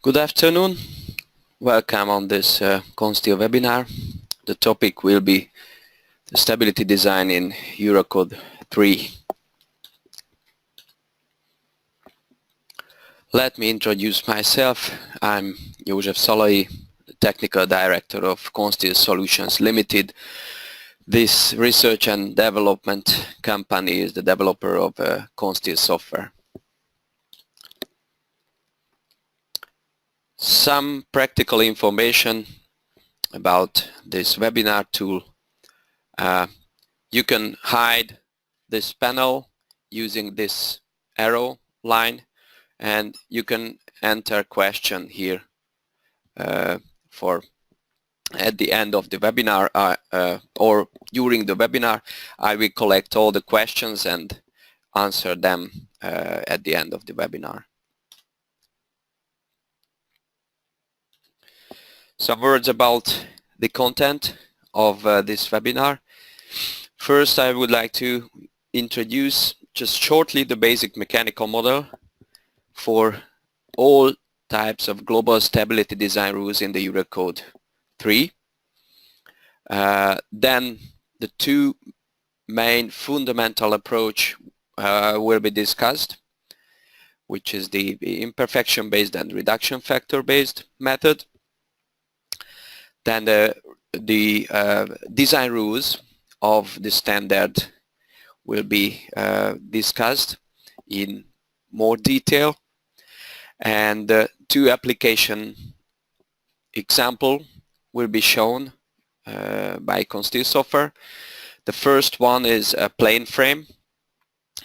Good afternoon. Welcome on this ConSteel webinar. The topic will be the stability design in Eurocode 3. Let me introduce myself. I'm József Szalai, the Technical Director of ConSteel Solutions Limited. This research and development company is the developer of ConSteel software. Some practical information about this webinar tool. You can hide this panel using this arrow line, and you can enter question here for at the end of the webinar or during the webinar. I will collect all the questions and answer them at the end of the webinar. Some words about the content of this webinar. First, I would like to introduce just shortly the basic mechanical model for all types of global stability design rules in the Eurocode 3. Then the two main fundamental approach will be discussed, which is the imperfection based and reduction factor based method. Then the design rules of the standard will be discussed in more detail, and two application example will be shown by ConSteel software. The first one is a plane frame.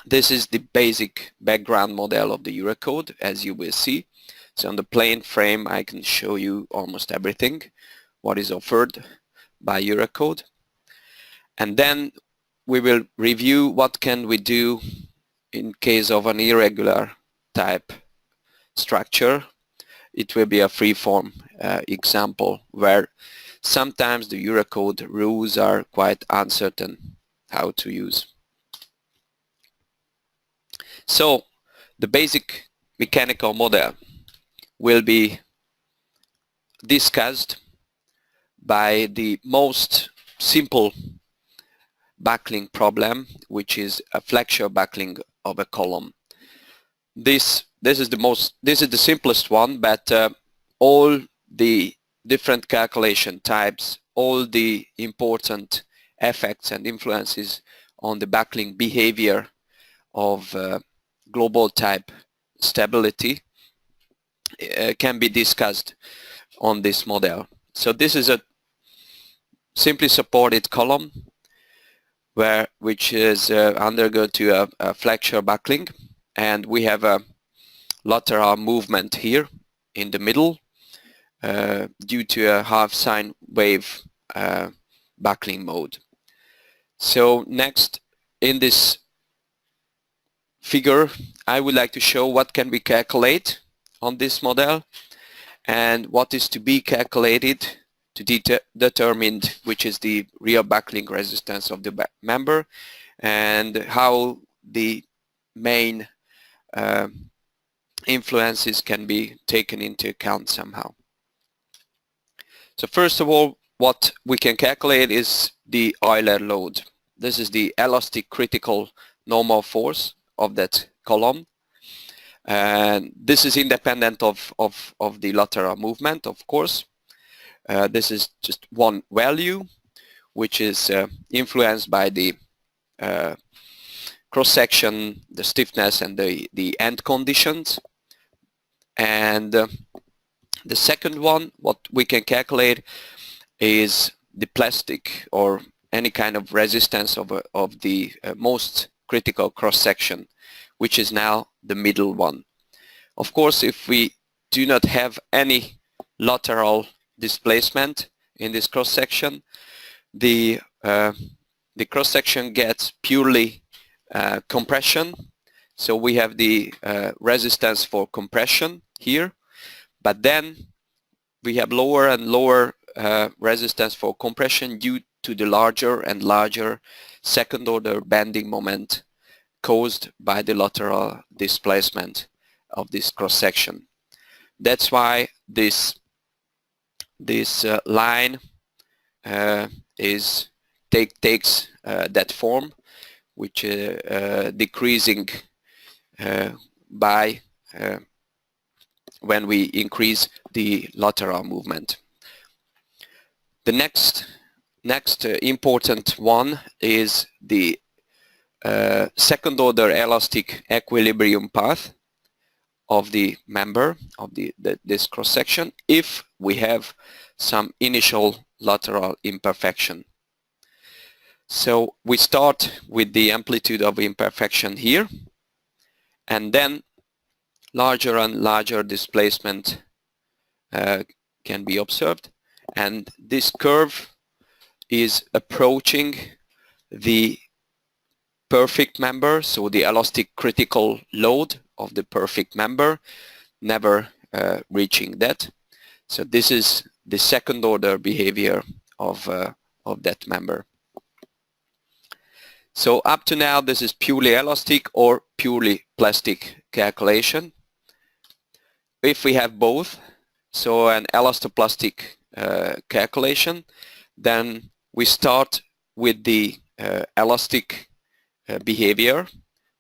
This is the basic background model of the Eurocode, as you will see. So on the plane frame I can show you almost everything what is offered by Eurocode, and then we will review what can we do in case of an irregular type structure. It will be a free-form example where sometimes the Eurocode rules are quite uncertain how to use. So the basic mechanical model will be discussed by the most simple buckling problem, which is a flexure buckling of a column. This is the simplest one, but all the different calculation types, all the important effects and influences on the buckling behavior of global type stability can be discussed on this model. So this is a simply supported column which is undergo to a flexure buckling, and we have a lateral movement here in the middle due to a half sine wave buckling mode. So next, in this figure I would like to show what can we calculate on this model and what is to be calculated to determine which is the real buckling resistance of the member, and how the main influences can be taken into account somehow. So first of all, what we can calculate is the Euler load. This is the elastic critical normal force of that column, and this is independent of the lateral movement, of course. This is just one value which is influenced by the cross-section, the stiffness, and the end conditions. And the second one, what we can calculate is the plastic or any kind of resistance of the most critical cross-section, which is now the middle one. Of course, if we do not have any lateral displacement in this cross-section, the cross-section gets purely compression. So we have the resistance for compression here, but then we have lower and lower resistance for compression due to the larger and larger second order bending moment caused by the lateral displacement of this cross-section. That's why this line takes that form, which decreasing by when we increase the lateral movement. The next important one is the second order elastic equilibrium path of the member of this cross section if we have some initial lateral imperfection. So we start with the amplitude of imperfection here, and then larger and larger displacement can be observed, and this curve is approaching the perfect member, so the elastic critical load of the perfect member, never reaching that. So this is the second order behavior of that member. So up to now this is purely elastic or purely plastic calculation. If we have both, so an elastoplastic calculation, then we start with the elastic behavior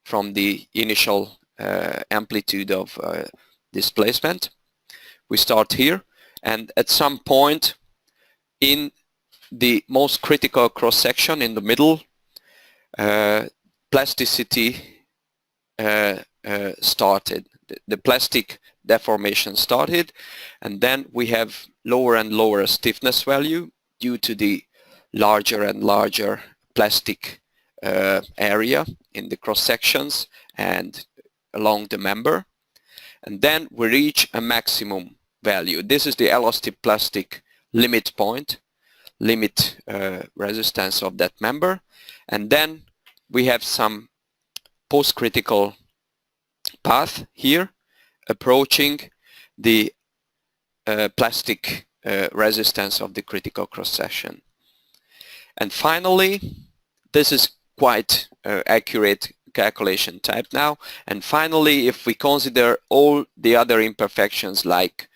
from the initial amplitude of displacement. We start here, and at some point in the most critical cross section in the middle, plasticity started. The plastic deformation started, and then we have lower and lower stiffness value due to the larger and larger plastic area in the cross sections and along the member, and then we reach a maximum value. This is the elastoplastic limit point, limit resistance of that member, and then we have some post-critical path here approaching the plastic resistance of the critical cross section. And finally, this is quite accurate calculation type now, and finally if we consider all the other imperfections, like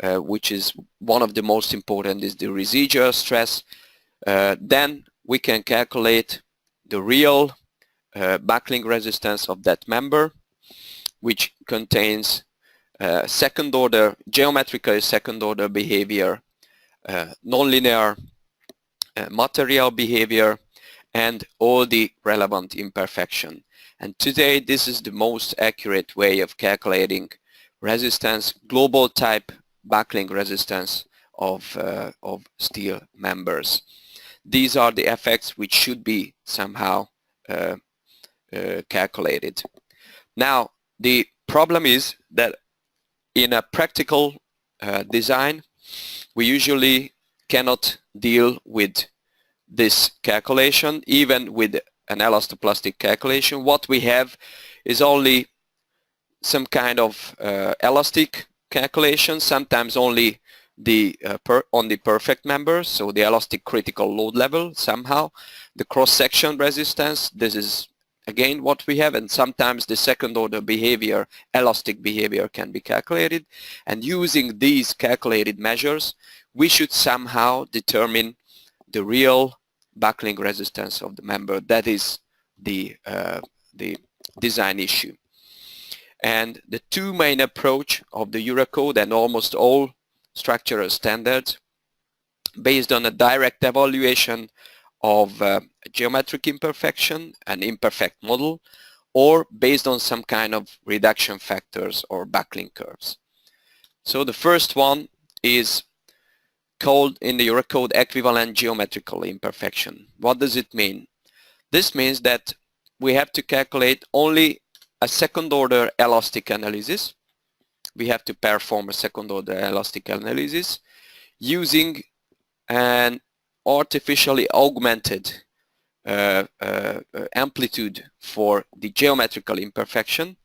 which is one of the most important is the residual stress, then we can calculate the real buckling resistance of that member, which contains second order, geometrical second order behavior, nonlinear material behavior, and all the relevant imperfection. And today this is the most accurate way of calculating resistance, global type buckling resistance of steel members. These are the effects which should be somehow calculated. Now the problem is that in a practical design we usually cannot deal with this calculation, even with an elastoplastic calculation. What we have is only some kind of elastic calculation, sometimes only the on the perfect member, so the elastic critical load level somehow, the cross-section resistance, this is again what we have, and sometimes the second order behavior, elastic behavior, can be calculated, and using these calculated measures we should somehow determine the real buckling resistance of the member. That is the design issue. And the two main approach of the Eurocode and almost all structural standards, based on a direct evaluation of geometric imperfection, an imperfect model, or based on some kind of reduction factors or buckling curves. So the first one is called in the Eurocode equivalent geometrical imperfection. What does it mean? This means that we have to calculate only a second order elastic analysis. We have to perform a second order elastic analysis using an artificially augmented amplitude for the geometrical imperfection.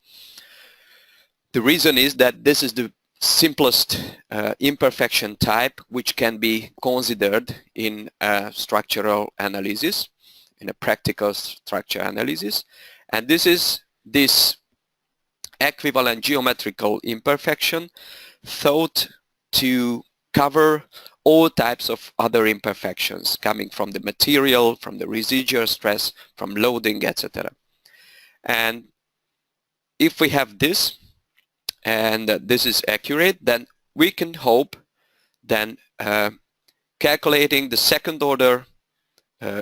The reason is that this is the simplest imperfection type which can be considered in a structural analysis, in a practical structure analysis, and this equivalent geometrical imperfection thought to cover all types of other imperfections coming from the material, from the residual stress, from loading, etc. And if we have this, and this is accurate, then we can hope then calculating the second order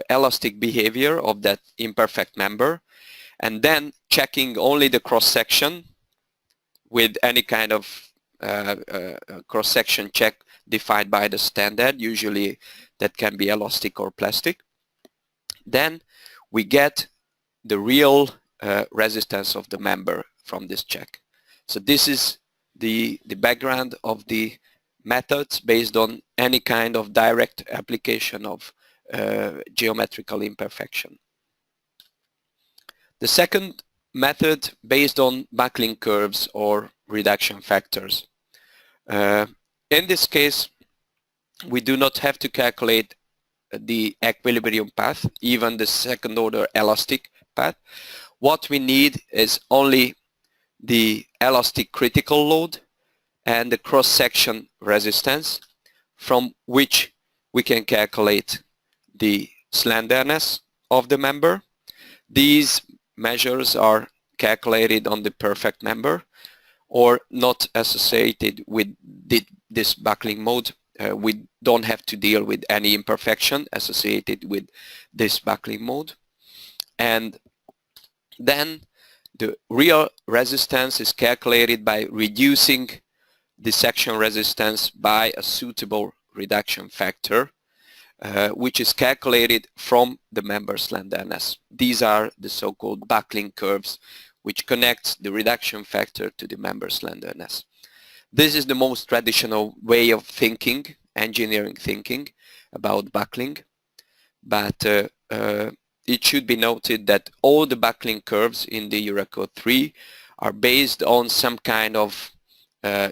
elastic behavior of that imperfect member, and then checking only the cross-section with any kind of cross-section check defined by the standard. Usually that can be elastic or plastic. Then we get the real resistance of the member from this check. So this is the background of the methods based on any kind of direct application of geometrical imperfection. The second method based on buckling curves or reduction factors. In this case, we do not have to calculate the equilibrium path, even the second order elastic path. What we need is only the elastic critical load and the cross-section resistance, from which we can calculate the slenderness of the member. These measures are calculated on the perfect member or not associated with this buckling mode. We don't have to deal with any imperfection associated with this buckling mode. And then the real resistance is calculated by reducing the section resistance by a suitable reduction factor, which is calculated from the member slenderness. These are the so-called buckling curves, which connect the reduction factor to the member slenderness. This is the most traditional way of thinking, engineering thinking, about buckling, but it should be noted that all the buckling curves in the Eurocode 3 are based on some kind of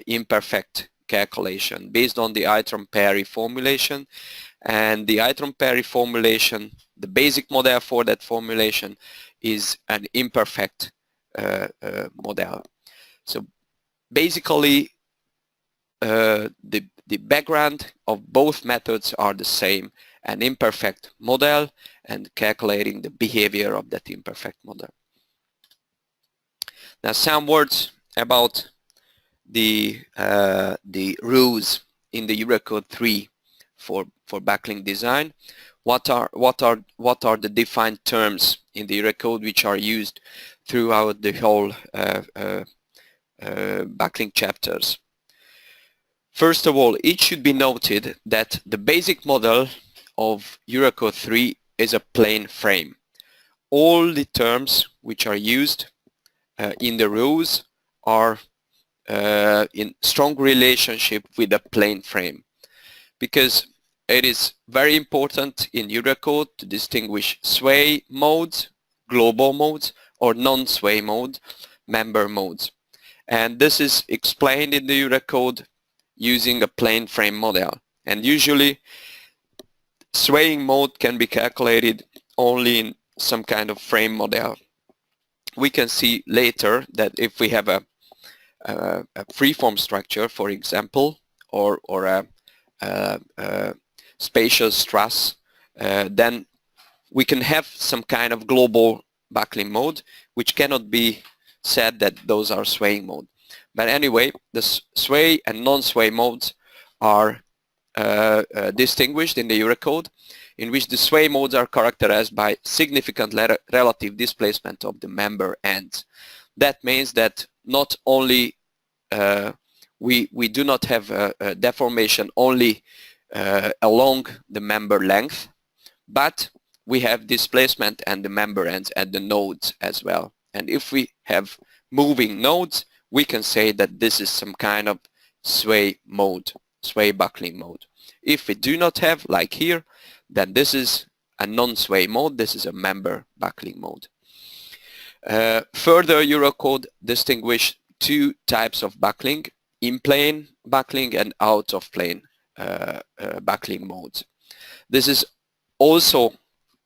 imperfect calculation, based on the Itron-Perry formulation. And the Itron-Perry formulation, the basic model for that formulation is an imperfect model. So basically the background of both methods are the same, an imperfect model and calculating the behavior of that imperfect model. Now some words about the rules in the Eurocode 3 for buckling design. What are the defined terms in the Eurocode which are used throughout the whole buckling chapters? First of all, it should be noted that the basic model of Eurocode 3 is a plane frame. All the terms which are used in the rules are in strong relationship with a plane frame, because it is very important in Eurocode to distinguish sway modes, global modes, or non-sway mode, member modes. And this is explained in the Eurocode using a plane frame model. And usually swaying mode can be calculated only in some kind of frame model. We can see later that if we have a freeform structure, for example, or a spacious truss, then we can have some kind of global buckling mode, which cannot be said that those are swaying mode. But anyway, the sway and non-sway modes are distinguished in the Eurocode, in which the sway modes are characterized by significant relative displacement of the member ends. That means that not only we do not have a deformation only along the member length, but we have displacement and the member ends at the nodes as well. And if we have moving nodes, we can say that this is some kind of sway mode, sway buckling mode. If we do not have, like here, then this is a non-sway mode, this is a member buckling mode. Further, Eurocode distinguish two types of buckling, in-plane buckling and out-of-plane buckling modes. This is also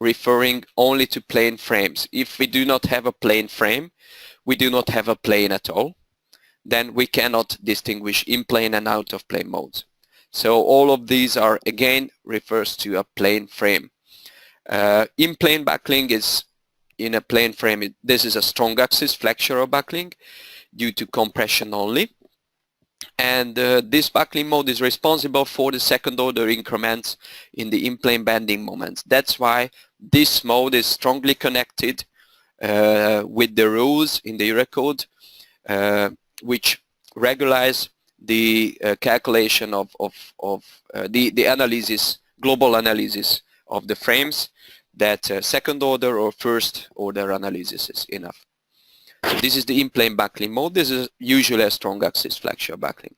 referring only to plane frames. If we do not have a plane frame, we do not have a plane at all. then we cannot distinguish in-plane and out-of-plane modes. So all of these are again refers to a plane frame. In-plane buckling is in a plane frame. This is a strong axis flexural buckling due to compression only. And this buckling mode is responsible for the second order increments in the in-plane bending moments. That's why this mode is strongly connected with the rules in the Eurocode which regularize the calculation of the analysis, global analysis of the frames, that second order or first order analysis is enough. So this is the in-plane buckling mode. This is usually a strong axis flexure buckling.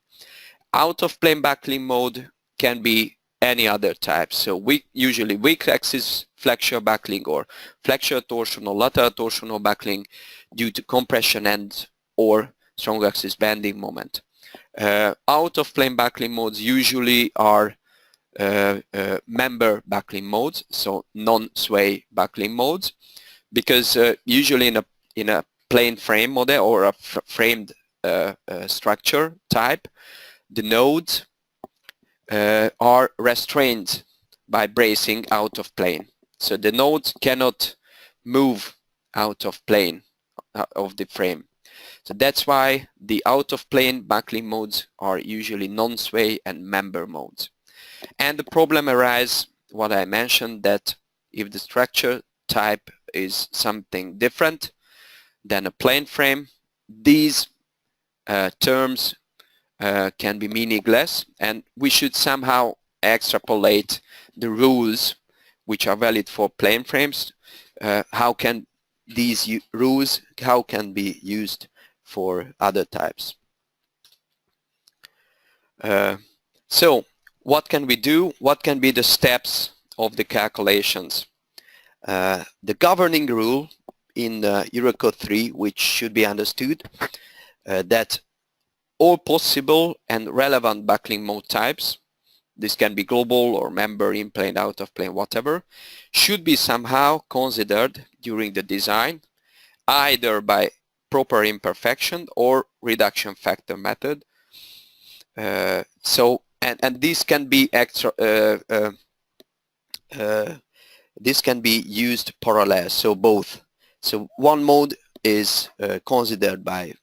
Out of plane buckling mode can be any other type. So usually weak axis flexure buckling or flexure torsional, lateral torsional buckling due to compression and or strong axis bending moment. Out of plane buckling modes usually are member buckling modes, so non-sway buckling modes, because usually in a plane frame model or a framed structure type, the nodes are restrained by bracing out of plane. So the nodes cannot move out of plane of the frame. So that's why the out of plane buckling modes are usually non-sway and member modes. And the problem arises, what I mentioned, that if the structure type is something different than a plane frame, these terms can be meaningless, and we should somehow extrapolate the rules which are valid for plane frames. How can these rules be used for other types? So what can we do? What can be the steps of the calculations? The governing rule in Eurocode 3, which should be understood, that all possible and relevant buckling mode types, this can be global or member, in plane, out of plane, whatever, should be somehow considered during the design, either by proper imperfection or reduction factor method. And this can be this can be used parallel, so both. So one mode is considered by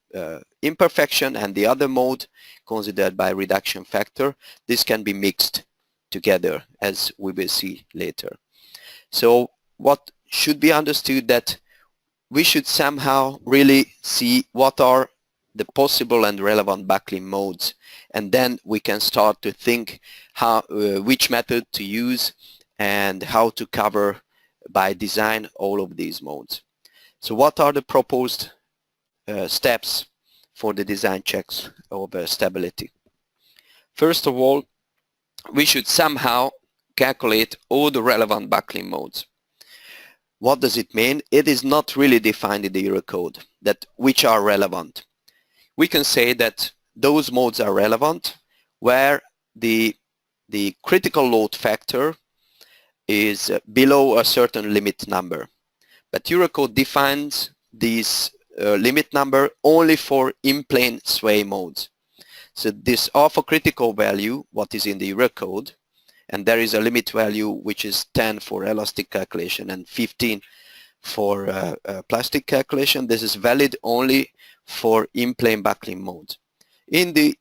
imperfection and the other mode considered by reduction factor. This can be mixed together, as we will see later. So what should be understood, that we should somehow really see what are the possible and relevant buckling modes, and then we can start to think how which method to use and how to cover by design all of these modes. So what are the proposed steps for the design checks of stability? First of all, we should somehow calculate all the relevant buckling modes. What does it mean? It is not really defined in the Eurocode that which are relevant. We can say that those modes are relevant where the critical load factor is below a certain limit number. But Eurocode defines this limit number only for in-plane sway modes. So this alpha critical value, what is in the Eurocode, and there is a limit value which is 10 for elastic calculation and 15 for plastic calculation. This is valid only for in-plane buckling modes. In the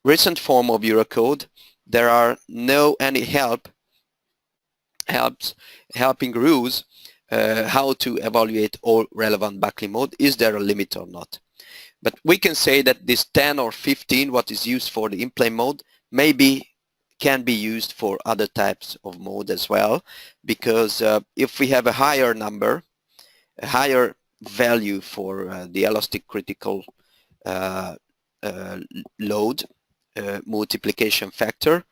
recent form of Eurocode, there are no any helping rules how to evaluate all relevant buckling mode. Is there a limit or not? But we can say that this 10 or 15, what is used for the in-plane mode, maybe can be used for other types of mode as well, because if we have a higher number, a higher value for the elastic critical load multiplication factor,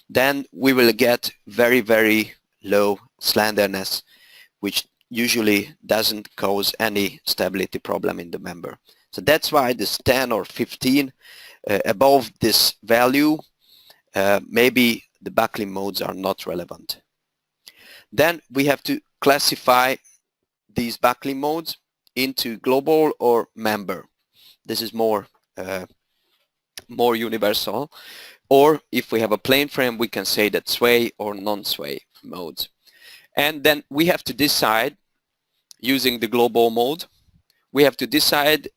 then we will get very, very low slenderness, which usually doesn't cause any stability problem in the member. So that's why this 10 or 15 above this value, maybe the buckling modes are not relevant. Then we have to classify these buckling modes into global or member. This is more more universal. Or if we have a plane frame, we can say that sway or non-sway modes. And then we have to decide, using the global mode, we have to decide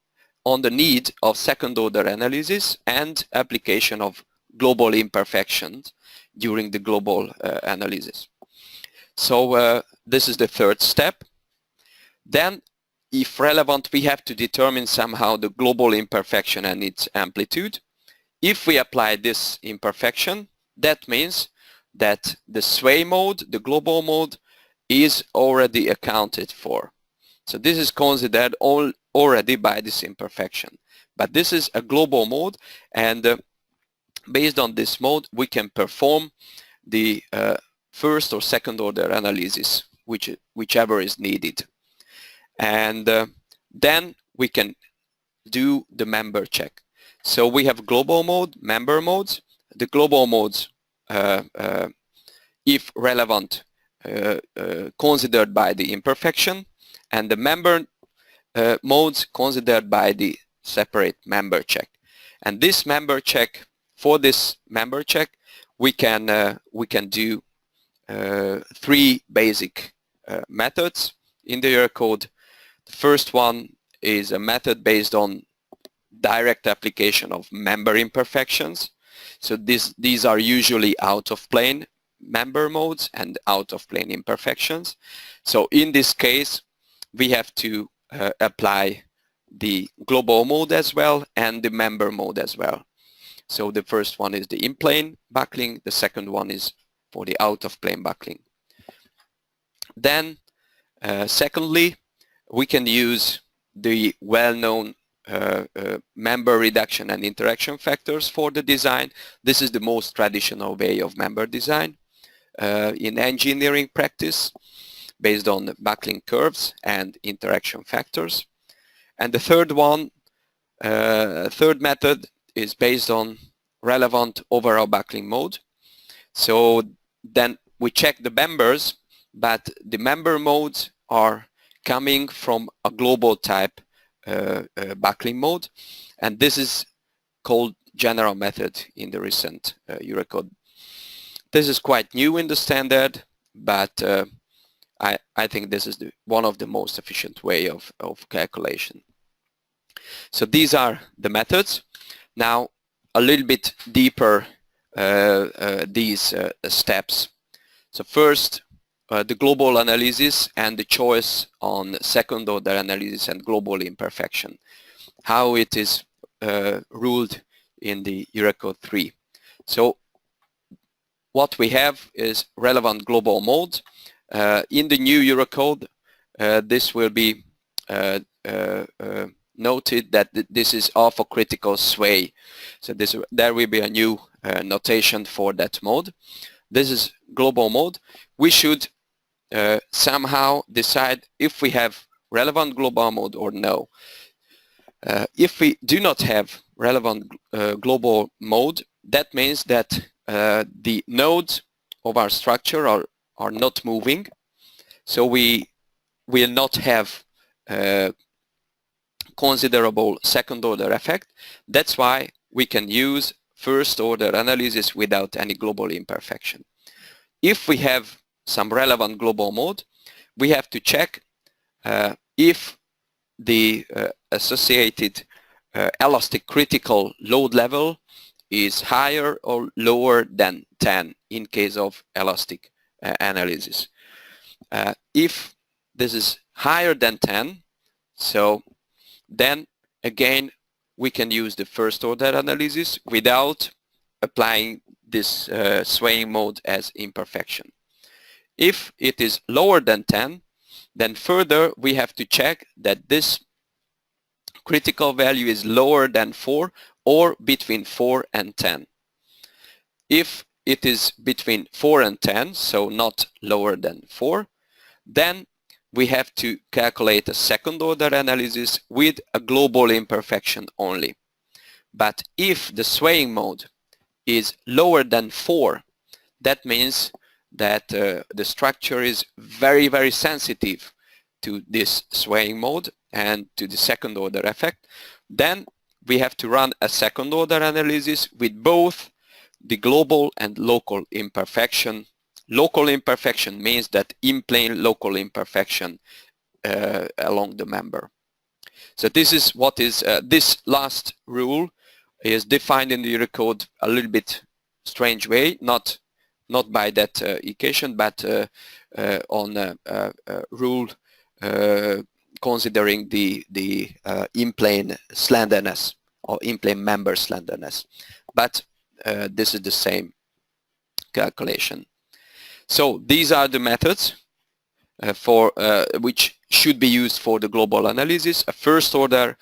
on the need of second order analysis and application of global imperfections during the global analysis. So this is the third step. Then, if relevant, we have to determine somehow the global imperfection and its amplitude. If we apply this imperfection, that means that the sway mode, the global mode, is already accounted for. So this is considered already by this imperfection. But this is a global mode, and based on this mode, we can perform the first or second order analysis, whichever is needed. And then we can do the member check. So we have global mode, member modes. The global modes, if relevant, considered by the imperfection, and the member modes considered by the separate member check. And this member check, for this member check, we can do three basic methods in the Eurocode. The first one is a method based on direct application of member imperfections. So these are usually out of plane member modes and out of plane imperfections. So in this case, we have to apply the global mode as well and the member mode as well. So the first one is the inplane buckling, the second one is for the out of plane buckling. Then secondly, we can use the well-known member reduction and interaction factors for the design. This is the most traditional way of member design in engineering practice, based on the buckling curves and interaction factors. And the third one, third method, is based on relevant overall buckling mode. So then we check the members, but the member modes are coming from a global type buckling mode, and this is called general method in the recent Eurocode. This is quite new in the standard, but I think this is one of the most efficient way of calculation. So these are the methods. Now a little bit deeper these steps. So first, the global analysis and the choice on second order analysis and global imperfection, how it is ruled in the Eurocode 3. So what we have is relevant global mode. In the new Eurocode, this will be noted that this is of a critical sway. So there will be a new notation for that mode. This is global mode. We should somehow decide if we have relevant global mode or no. If we do not have relevant global mode, that means that the nodes of our structure are not moving, so we will not have considerable second order effect. That's why we can use first order analysis without any global imperfection. If we have some relevant global mode, we have to check if the associated elastic critical load level is higher or lower than 10 in case of elastic analysis. If this is higher than 10, so then again we can use the first order analysis without applying this swaying mode as imperfection. If it is lower than 10, then further we have to check that this critical value is lower than 4 or between 4 and 10. If it is between 4 and 10, so not lower than 4, then we have to calculate a second order analysis with a global imperfection only. But if the swaying mode is lower than 4, that means that the structure is very, very sensitive to this swaying mode and to the second order effect. Then we have to run a second order analysis with both the global and local imperfection. Local imperfection means that in-plane local imperfection along the member. So this is what is, this last rule is defined in the Eurocode a little bit strange way, not by that equation, but on rule considering the in-plane slenderness or in-plane member slenderness. But this is the same calculation. So these are the methods for which should be used for the global analysis: a first order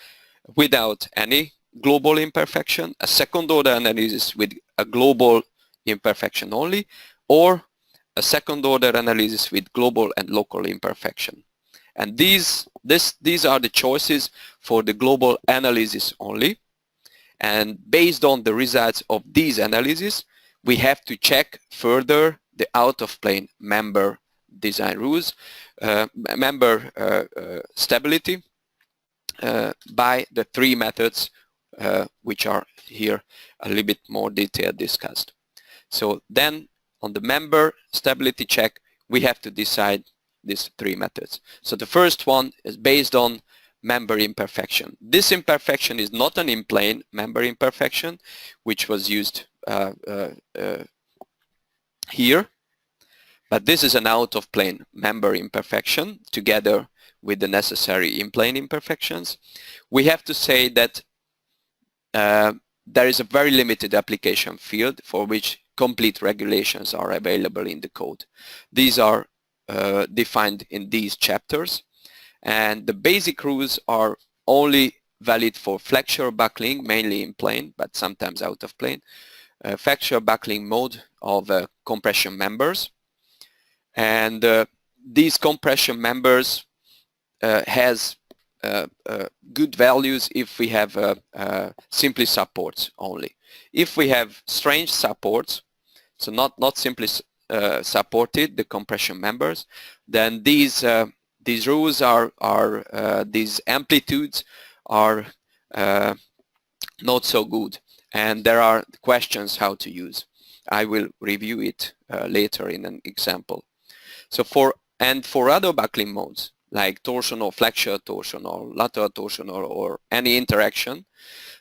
without any global imperfection, a second order analysis with a global imperfection only, or a second order analysis with global and local imperfection. And these are the choices for the global analysis only. And based on the results of these analyses, we have to check further the out-of-plane member design rules, member stability by the three methods which are here a little bit more detailed discussed. So then on the member stability check, we have to decide these three methods. So the first one is based on member imperfection. This imperfection is not an in-plane member imperfection, which was used here, but this is an out-of-plane member imperfection together with the necessary in-plane imperfections. We have to say that there is a very limited application field for which complete regulations are available in the code. These are defined in these chapters, and the basic rules are only valid for flexure buckling, mainly in plane, but sometimes out of plane, flexure buckling mode of compression members. And these compression members has good values if we have simply supports only. If we have strange supports, so not simply supported, the compression members, then these rules are these amplitudes are not so good, and there are questions how to use. I will review it later in an example. So for other buckling modes like torsional, flexure torsional, lateral torsional, or any interaction,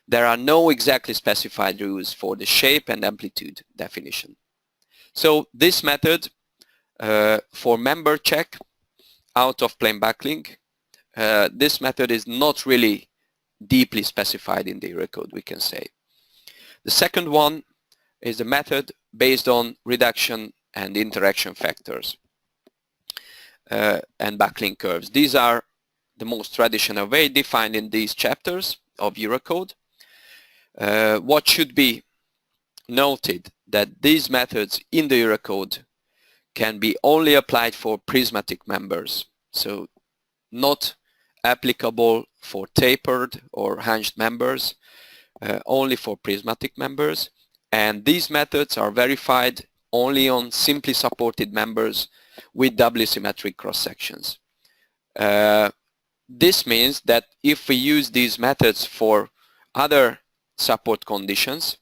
there are no exactly specified rules for the shape and amplitude definition. So this method for member check out of plane buckling, this method is not really deeply specified in the Eurocode, we can say. The second one is the method based on reduction and interaction factors and buckling curves. These are the most traditional way defined in these chapters of Eurocode. What should be noted that these methods in the Eurocode can be only applied for prismatic members, so not applicable for tapered or hinged members, only for prismatic members. And these methods are verified only on simply supported members with doubly symmetric cross sections. This means that if we use these methods for other support conditions,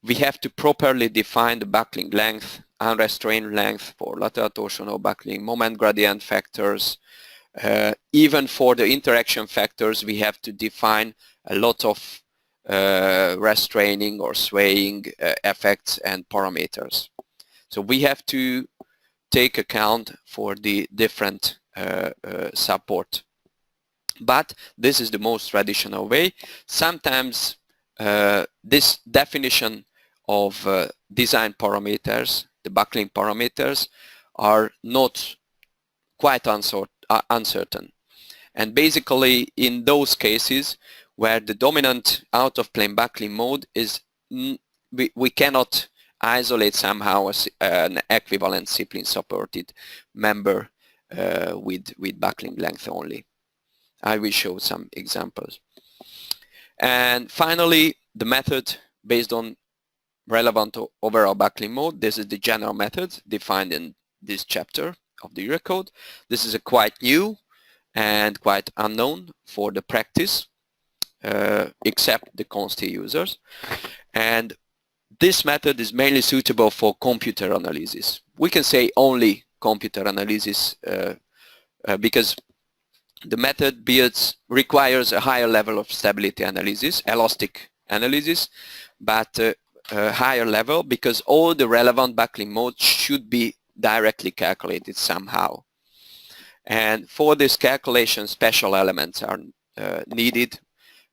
we have to properly define the buckling length, unrestrained length for lateral torsional buckling, moment gradient factors. Even for the interaction factors, we have to define a lot of restraining or swaying effects and parameters. So we have to take account for the different support. But this is the most traditional way. Sometimes this definition of design parameters, the buckling parameters, are not quite uncertain. And basically in those cases where the dominant out-of-plane buckling mode is, we cannot isolate somehow an equivalent simply supported member with buckling length only. I will show some examples. And finally, the method based on relevant overall buckling mode. This is the general method defined in this chapter of the Eurocode. This is a quite new and quite unknown for the practice. except the ConSteel users. And this method is mainly suitable for computer analysis. We can say only computer analysis because the method requires a higher level of stability analysis, elastic analysis, but a higher level because all the relevant backlink modes should be directly calculated somehow. And for this calculation, special elements are needed,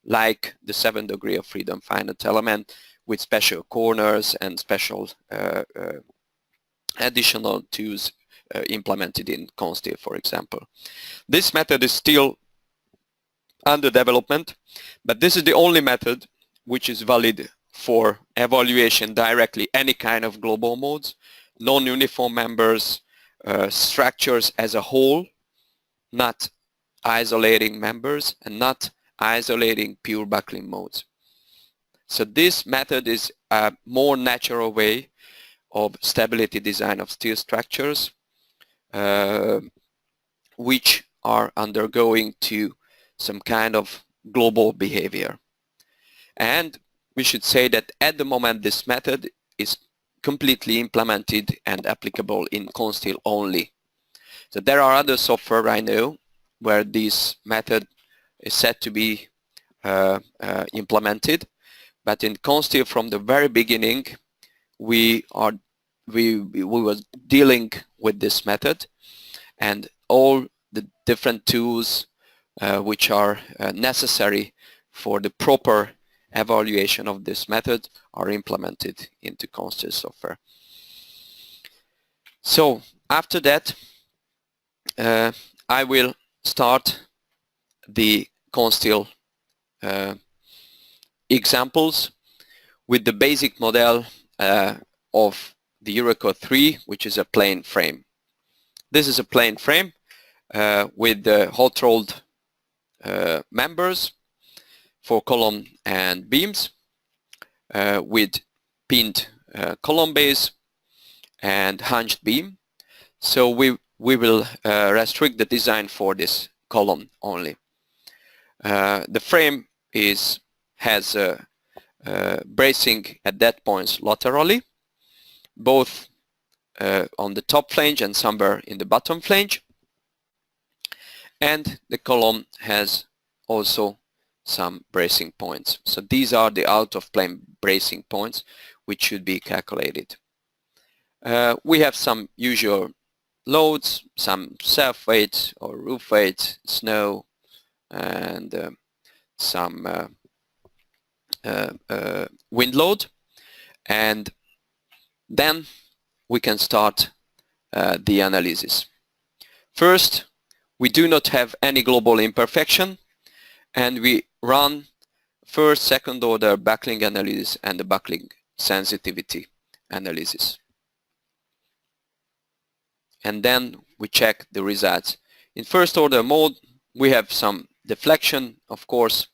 like the 7th degree of freedom finite element with special corners and special additional tools implemented in ConSteel, for example. This method is still under development, but this is the only method which is valid for evaluation directly any kind of global modes, non-uniform members, structures as a whole, not isolating members and not isolating pure backlink modes. So this method is a more natural way of stability design of steel structures which are undergoing to some kind of global behavior. And we should say that at the moment this method is completely implemented and applicable in ConSteel only. So there are other software I know where this method is said to be implemented, but in ConSteel from the very beginning we were dealing with this method, and all the different tools which are necessary for the proper evaluation of this method are implemented into ConSteel software. So after that I will start the ConSteel examples with the basic model of the Eurocode 3, which is a plane frame. This is a plane frame with the hot-rolled members for column and beams with pinned column base and hinged beam. So we will restrict the design for this column only. The frame has bracing at that points laterally, both on the top flange and somewhere in the bottom flange, and the column has also some bracing points. So these are the out of plane bracing points which should be calculated. We have some usual loads, some self weight or roof weight, snow, and some wind load, and then we can start the analysis. First, we do not have any global imperfection, and we run first, second order backlink analysis and the backlink sensitivity analysis. And then we check the results. In first order mode we have some deflection, of course,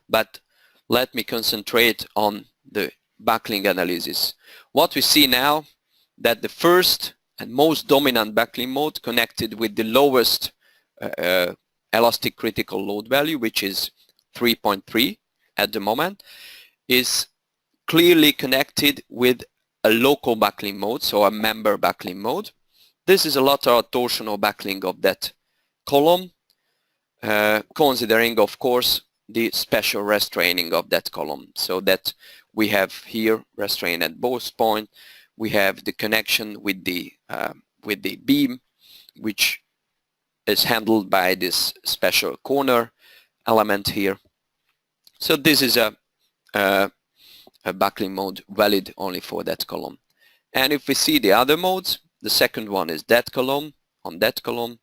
but let me concentrate on the backlink analysis. What we see now, that the first and most dominant backlink mode connected with the lowest elastic critical load value, which is 3.3 at the moment, is clearly connected with a local backlink mode, so a member backlink mode. This is a lateral torsional backlink of that column, considering of course the special restraining of that column, so that we have here restraint at both points. We have the connection with the beam, which is handled by this special corner element here. So this is a backlink mode valid only for that column. And if we see the other modes, the second one is that column. On that column,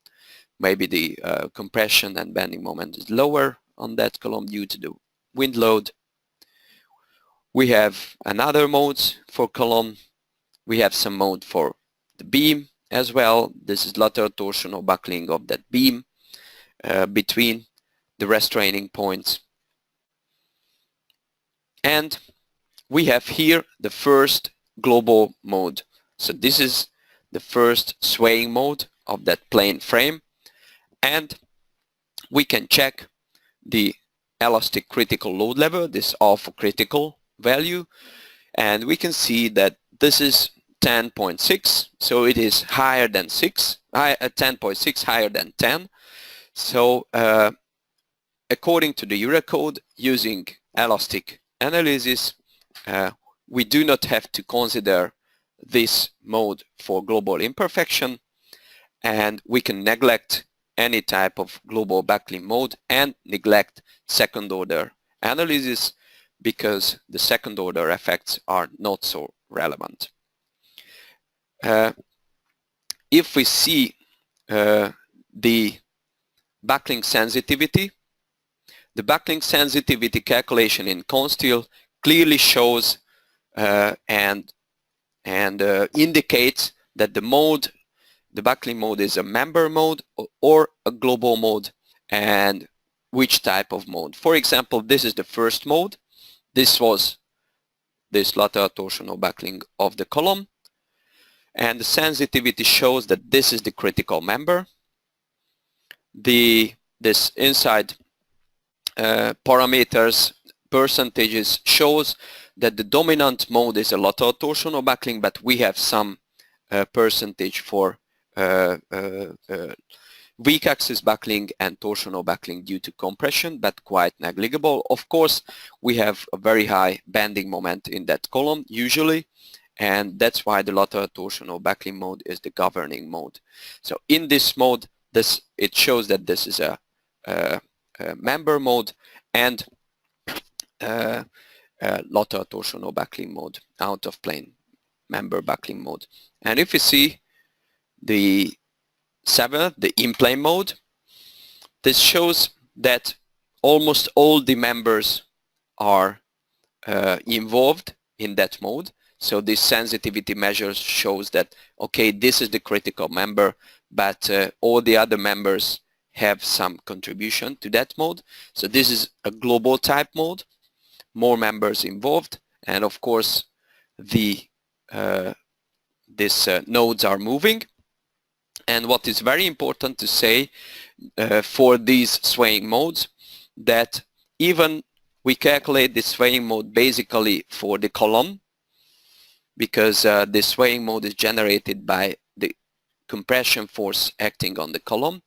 maybe the compression and bending moment is lower on that column due to the wind load. We have another modes for column. We have some mode for the beam as well. This is lateral torsional buckling of that beam between the restraining points. And we have here the first global mode. So this is the first swaying mode of that plane frame, and we can check the elastic critical load level, this alpha critical value, and we can see that this is 10.6, so it is higher than 10.6 higher than 10. So according to the Eurocode, using elastic analysis, we do not have to consider this mode for global imperfection, and we can neglect any type of global backling mode and neglect second order analysis because the second order effects are not so relevant. If we see the backling sensitivity, the backling sensitivity calculation in ConSteel clearly shows and indicates that the backling mode is a member mode or a global mode, and which type of mode. For example, this is the first mode. This was this lateral torsional backling of the column, and the sensitivity shows that this is the critical member. This inside parameters percentages shows that the dominant mode is a lateral torsional backling, but we have some percentage for weak axis backling and torsional backling due to compression, but quite negligible. Of course, we have a very high bending moment in that column usually, and that's why the lateral torsional backling mode is the governing mode. So in this mode, it shows that this is a member mode and lateral torsional backling mode, out of plane member backling mode. And if you see the 7th, the inplane mode, this shows that almost all the members are involved in that mode. So this sensitivity measure shows that, okay, this is the critical member, but all the other members have some contribution to that mode. So this is a global type mode, more members involved, and of course these nodes are moving. And what is very important to say for these swaying modes, that even we calculate the swaying mode basically for the column, because the swaying mode is generated by the compression force acting on the column,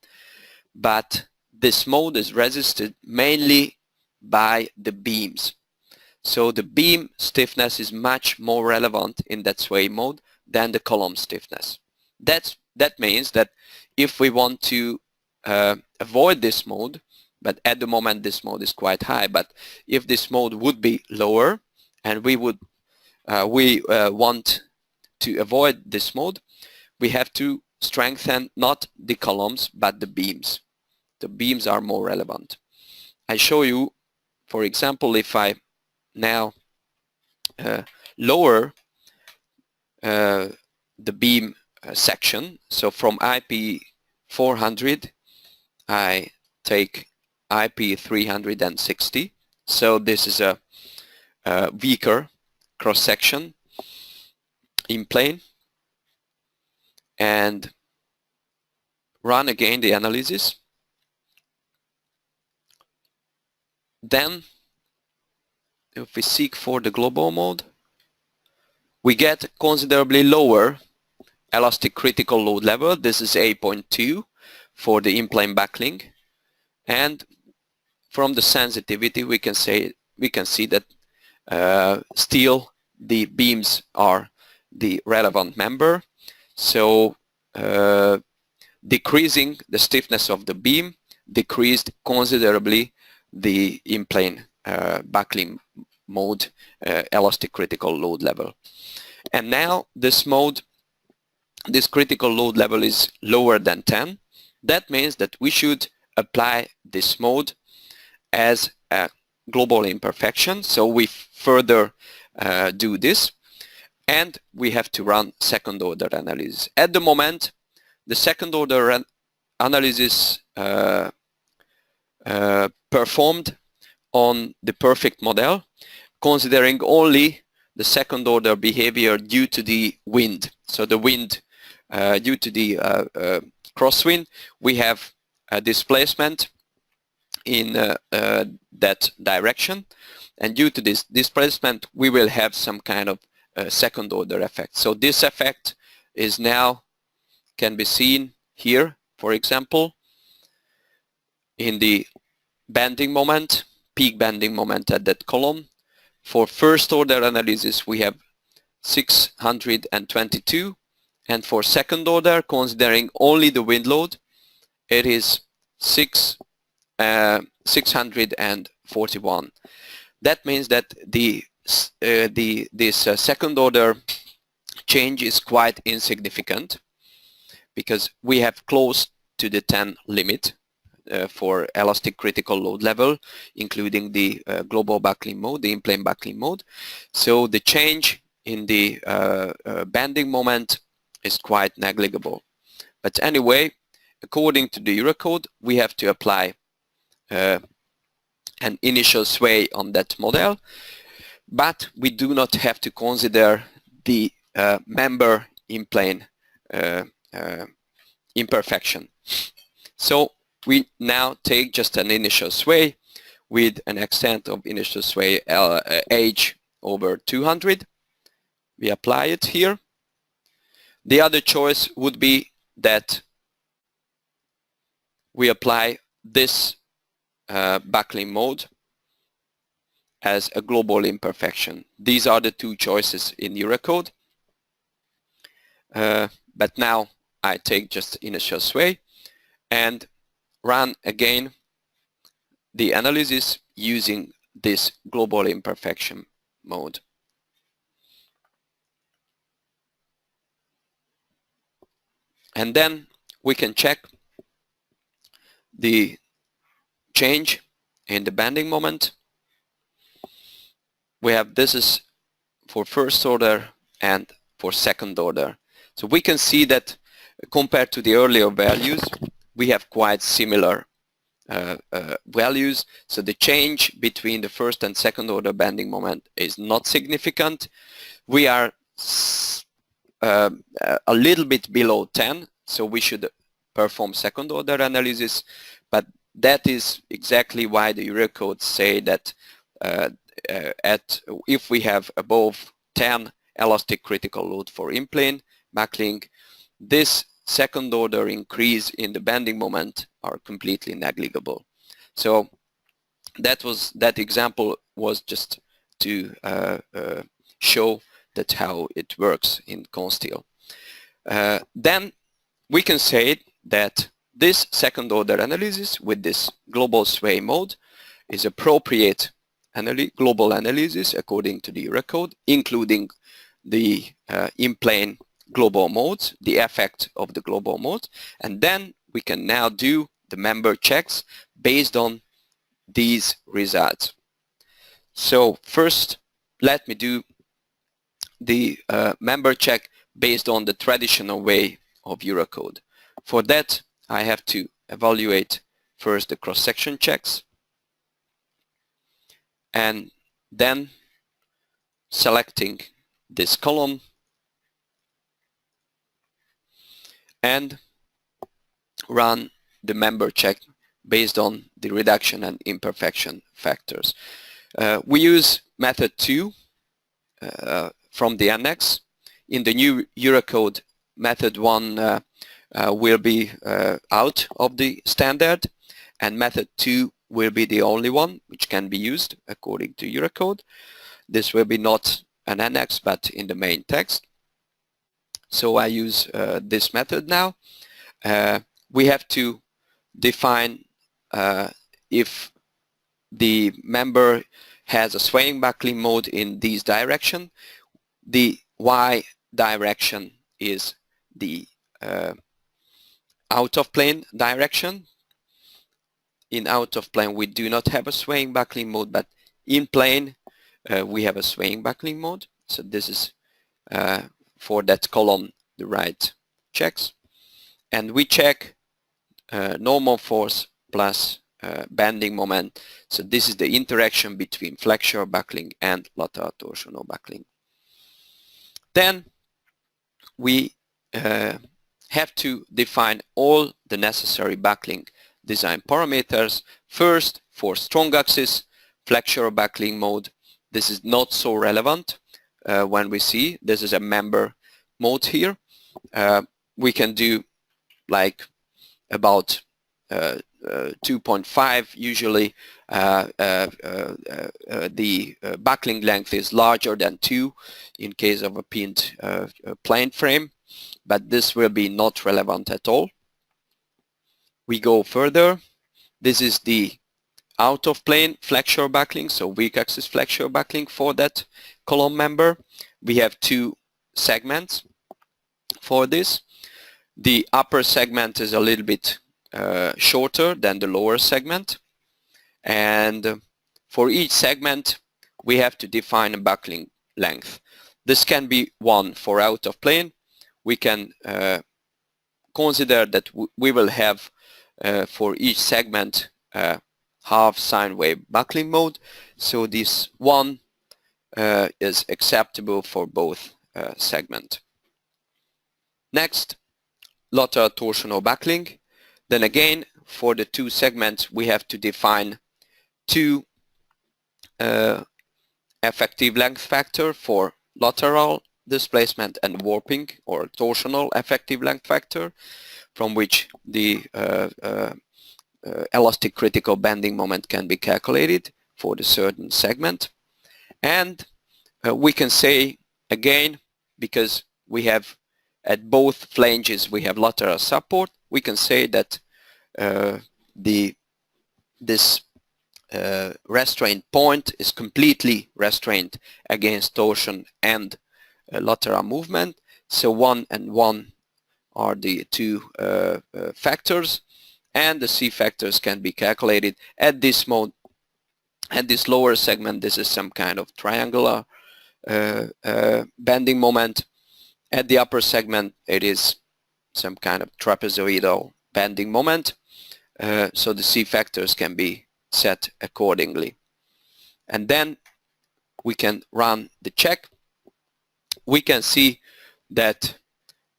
but this mode is resisted mainly by the beams. So the beam stiffness is much more relevant in that sway mode than the column stiffness. That means that if we want to avoid this mode, but at the moment this mode is quite high, but if this mode would be lower and we want to avoid this mode, we have to strengthen not the columns but the beams. The beams are more relevant. I show you, for example, if I now lower the beam section, so from IP 400 I take IP 360, so this is a weaker cross section in plane, and run again the analysis. Then if we seek for the global mode, we get considerably lower elastic critical load level. This is 8.2 for the in-plane backling, and from the sensitivity we can see that still the beams are the relevant member. So decreasing the stiffness of the beam decreased considerably the in-plane backling mode elastic critical load level. And now this mode, this critical load level is lower than 10. That means that we should apply this mode as a global imperfection. So we further do this, and we have to run second order analysis. At the moment, the second order analysis performed on the perfect model, considering only the second order behavior due to the wind. So the wind, due to the crosswind, we have a displacement in that direction, and due to this displacement we will have some kind of second order effect. So this effect is now can be seen here, for example, in the bending moment, peak bending moment at that column. For first order analysis we have 622, and for second order, considering only the wind load, it is 641. That means that this second order change is quite insignificant, because we have close to the 10 limit for elastic critical load level, including the global buckling mode, the in-plane buckling mode. So the change in the bending moment is quite negligible. But anyway, according to the Eurocode, we have to apply an initial sway on that model, but we do not have to consider the member in-plane imperfection. So we now take just an initial sway with an extent of initial sway h over 200. We apply it here. The other choice would be that we apply this buckling mode as a global imperfection. These are the two choices in Eurocode. But now I take just initial sway and run again the analysis using this global imperfection mode. And then we can check the change in the bending moment. We have this is for first order and for second order. So we can see that compared to the earlier values, we have quite similar values. So the change between the first and second order bending moment is not significant. We are a little bit below 10, so we should perform second order analysis, but that is exactly why the Eurocode say that if we have above 10 elastic critical load for in-plane buckling, this second order increase in the bending moment are completely negligible. So that example was just to show that how it works in ConSteel. Then we can say that this second order analysis with this global sway mode is appropriate global analysis according to the Eurocode, including the in-plane global modes, the effect of the global mode, and then we can now do the member checks based on these results. So first, let me do the member check based on the traditional way of Eurocode. For that, I have to evaluate first the cross-section checks, and then selecting this column and run the member check based on the reduction and imperfection factors. We use method 2 from the annex. In the new Eurocode, method 1 will be out of the standard, and method 2 will be the only one which can be used according to Eurocode. This will be not an annex but in the main text. So I use this method now. We have to define if the member has a swaying buckling mode in this direction. The Y direction is the out of plane direction. In out of plane we do not have a swaying buckling mode, but in plane we have a swaying buckling mode. So this is for that column the right checks, and we check normal force plus bending moment. So this is the interaction between flexure buckling and lateral torsional buckling. Then we have to define all the necessary buckling design parameters. First, for strong axis, flexure buckling mode. This is not so relevant when we see this is a member mode here. We can do like about 2.5 usually. The buckling length is larger than 2 in case of a pinned plane frame, but this will be not relevant at all. We go further. This is the out of plane flexure buckling, so weak axis flexure buckling for that column member. We have 2 segments for this. The upper segment is a little bit shorter than the lower segment, and for each segment we have to define a buckling length. This can be 1 for out of plane. We can consider that we will have for each segment half sine wave buckling mode, so this 1 is acceptable for both segments. Next, lateral torsional buckling. Then again, for the 2 segments we have to define 2 effective length factor for lateral displacement and warping or torsional effective length factor, from which the elastic critical bending moment can be calculated for the certain segment. And we can say again, because we have at both flanges we have lateral support, we can say that this restraint point is completely restrained against torsion and lateral movement. So 1 and 1 are the 2 factors, and the C factors can be calculated at this mode. At this lower segment, this is some kind of triangular bending moment. At the upper segment, it is some kind of trapezoidal bending moment. So the C factors can be set accordingly. And then we can run the check. We can see that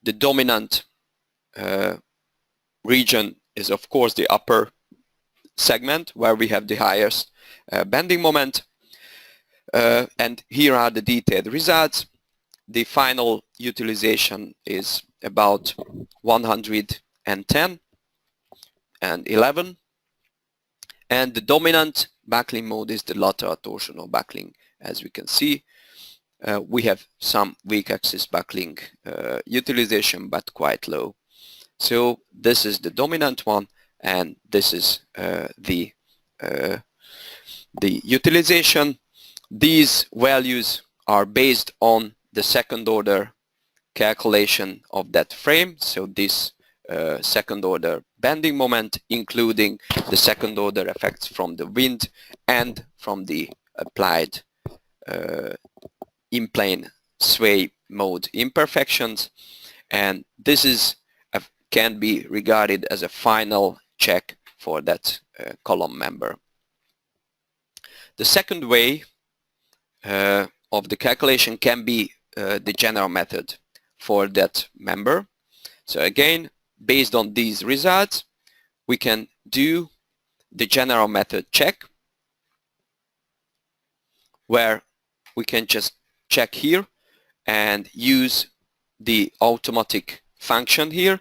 the dominant region is of course the upper segment where we have the highest bending moment. And here are the detailed results. The final utilization is about 110 and 11, and the dominant buckling mode is the lateral torsional buckling. As we can see, we have some weak axis buckling utilization, but quite low. So this is the dominant one, and this is the utilization. These values are based on the second order calculation of that frame. So this second order bending moment, including the second order effects from the wind and from the applied implane sway mode imperfections, and this is can be regarded as a final check for that column member. The second way of the calculation can be the general method for that member. So again, based on these results, we can do the general method check, where we can just check here and use the automatic function here,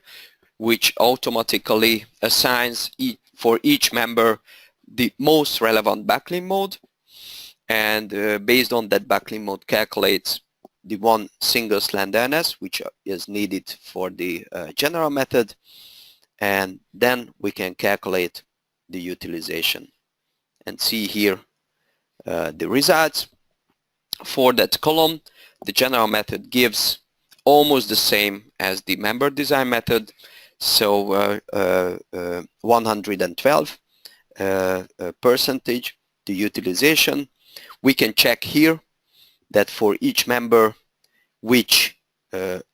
which automatically assigns for each member the most relevant buckling mode, and based on that buckling mode calculates the one single slenderness which is needed for the general method, and then we can calculate the utilization and see here the results. For that column, the general method gives almost the same as the member design method, so 112 percentage the utilization. We can check here that for each member which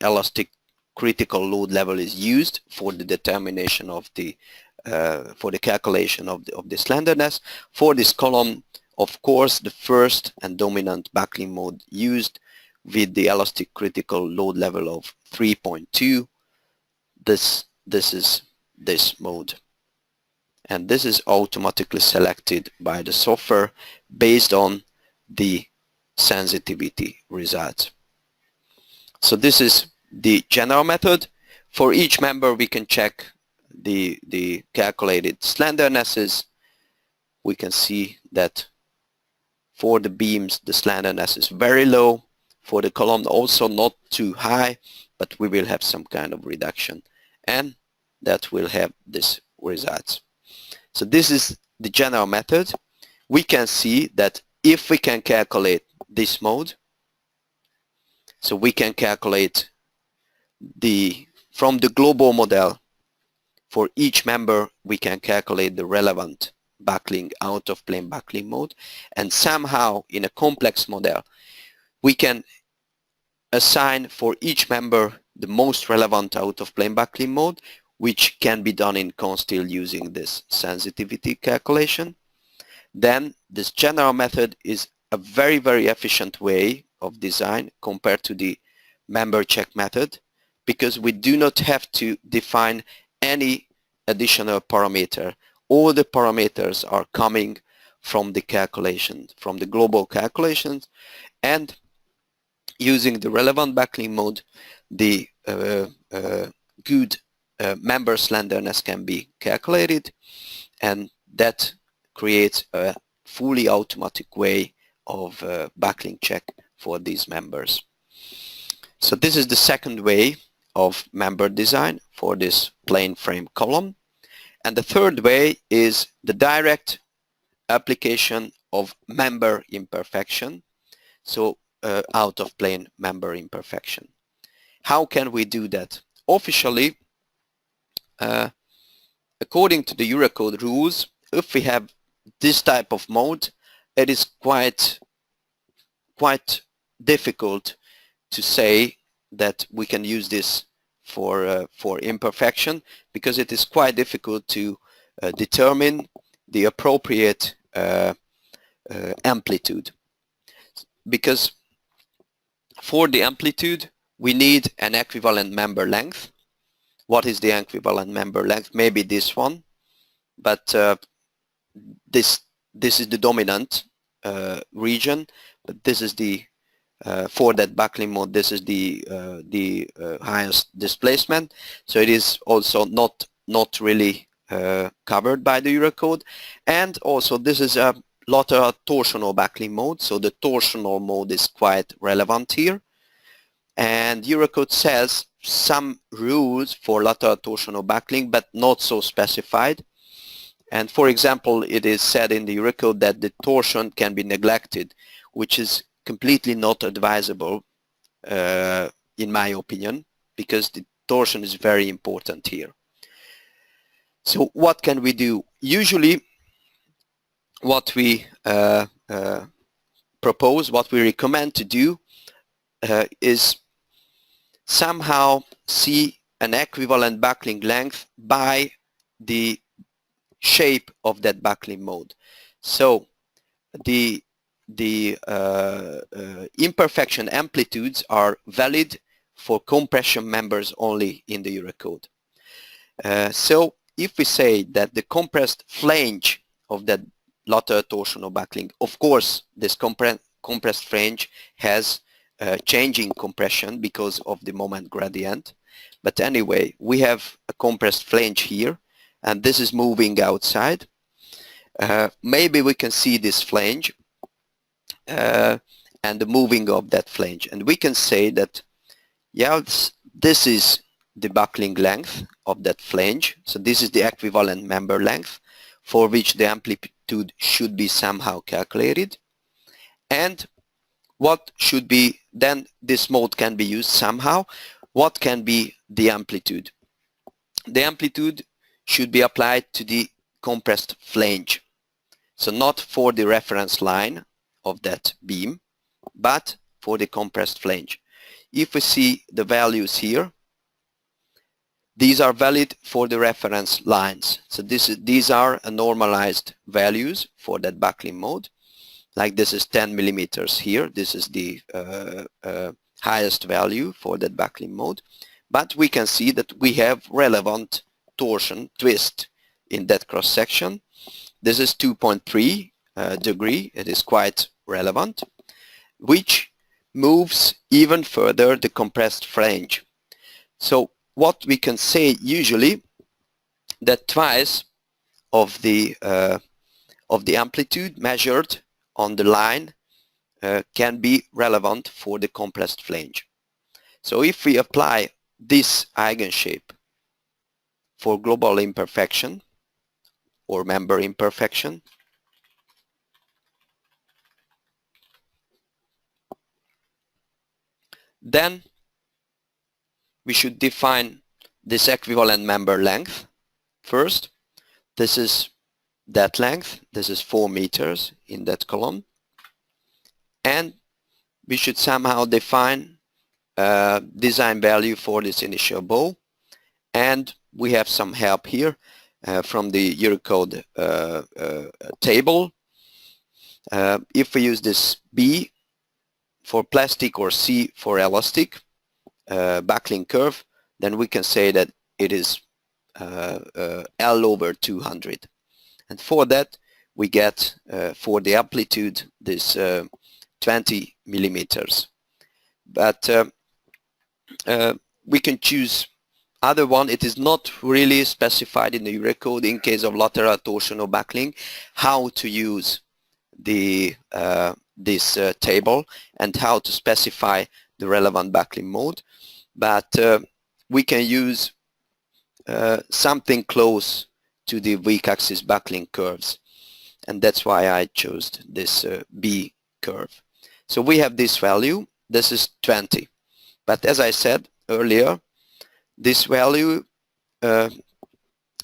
elastic critical load level is used for the determination of the for the calculation of the slenderness. For this column, of course, the first and dominant buckling mode used with the elastic critical load level of 3.2. This is this mode. and this is automatically selected by the software based on the sensitivity result. So this is the general method. For each member we can check the calculated slendernesses. We can see that for the beams the slenderness is very low, for the column also not too high, but we will have some kind of reduction, and that will have this result. So this is the general method. We can see that if we can calculate this mode, so we can calculate from the global model, for each member we can calculate the relevant buckling, out of plane buckling mode, and somehow in a complex model we can assign for each member the most relevant out of plane buckling mode, which can be done in ConSteel using this sensitivity calculation. Then this general method is a very, very efficient way of design compared to the member check method, because we do not have to define any additional parameter. All the parameters are coming from the calculation, from the global calculations, and using the relevant buckling mode, the good member slenderness can be calculated, and that creates a fully automatic way of buckling check for these members. So this is the second way of member design for this plane frame column. And the third way is the direct application of member imperfection, so out of plane member imperfection. How can we do that? Officially, according to the Eurocode rules, if we have this type of mode, it is quite difficult to say that we can use this for imperfection, because it is quite difficult to determine the appropriate amplitude. Because for the amplitude we need an equivalent member length. What is the equivalent member length? Maybe this one, but this is the dominant region, but this is the for that buckling mode, this is the highest displacement, so it is also not really covered by the Eurocode. And also this is a lateral torsional buckling mode, so the torsional mode is quite relevant here, and Eurocode says some rules for lateral torsional buckling, but not so specified. And for example, it is said in the Eurocode that the torsion can be neglected, which is completely not advisable in my opinion, because the torsion is very important here. So what can we do? Usually what we propose, what we recommend to do is somehow see an equivalent buckling length by the shape of that buckling mode. So the imperfection amplitudes are valid for compression members only in the Eurocode. So if we say that the compressed flange of that lateral torsional buckling, of course this compressed flange has changing compression because of the moment gradient, but anyway we have a compressed flange here, and this is moving outside. Maybe we can see this flange and the moving of that flange, and we can say that, yeah, this is the buckling length of that flange, so this is the equivalent member length for which the amplitude should be somehow calculated. And what should be, then this mode can be used somehow. What can be the amplitude? The amplitude should be applied to the compressed flange, so not for the reference line of that beam, but for the compressed flange. If we see the values here, these are valid for the reference lines. So these are normalized values for that buckling mode. Like this is 10 millimeters here. This is the highest value for that buckling mode. But we can see that we have relevant torsion twist in that cross section. This is 2.3 degree. It is quite relevant, which moves even further the compressed flange. So what we can say usually, that twice of the amplitude measured on the line can be relevant for the compressed flange. So if we apply this eigenshape for global imperfection or member imperfection, then we should define this equivalent member length. First, this is that length, this is 4 meters in that column, and we should somehow define design value for this initial bow, and we have some help here from the Eurocode table. If we use this B for plastic or C for elastic backlink curve, then we can say that it is L over 200. And for that we get for the amplitude this 20 millimeters. But we can choose other one. It is not really specified in the Eurocode in case of lateral torsional backlink how to use the this table and how to specify the relevant backlink mode, but we can use something close to the weak axis backlink curves, and that's why I chose this B curve. So we have this value, this is 20, but as I said earlier, this value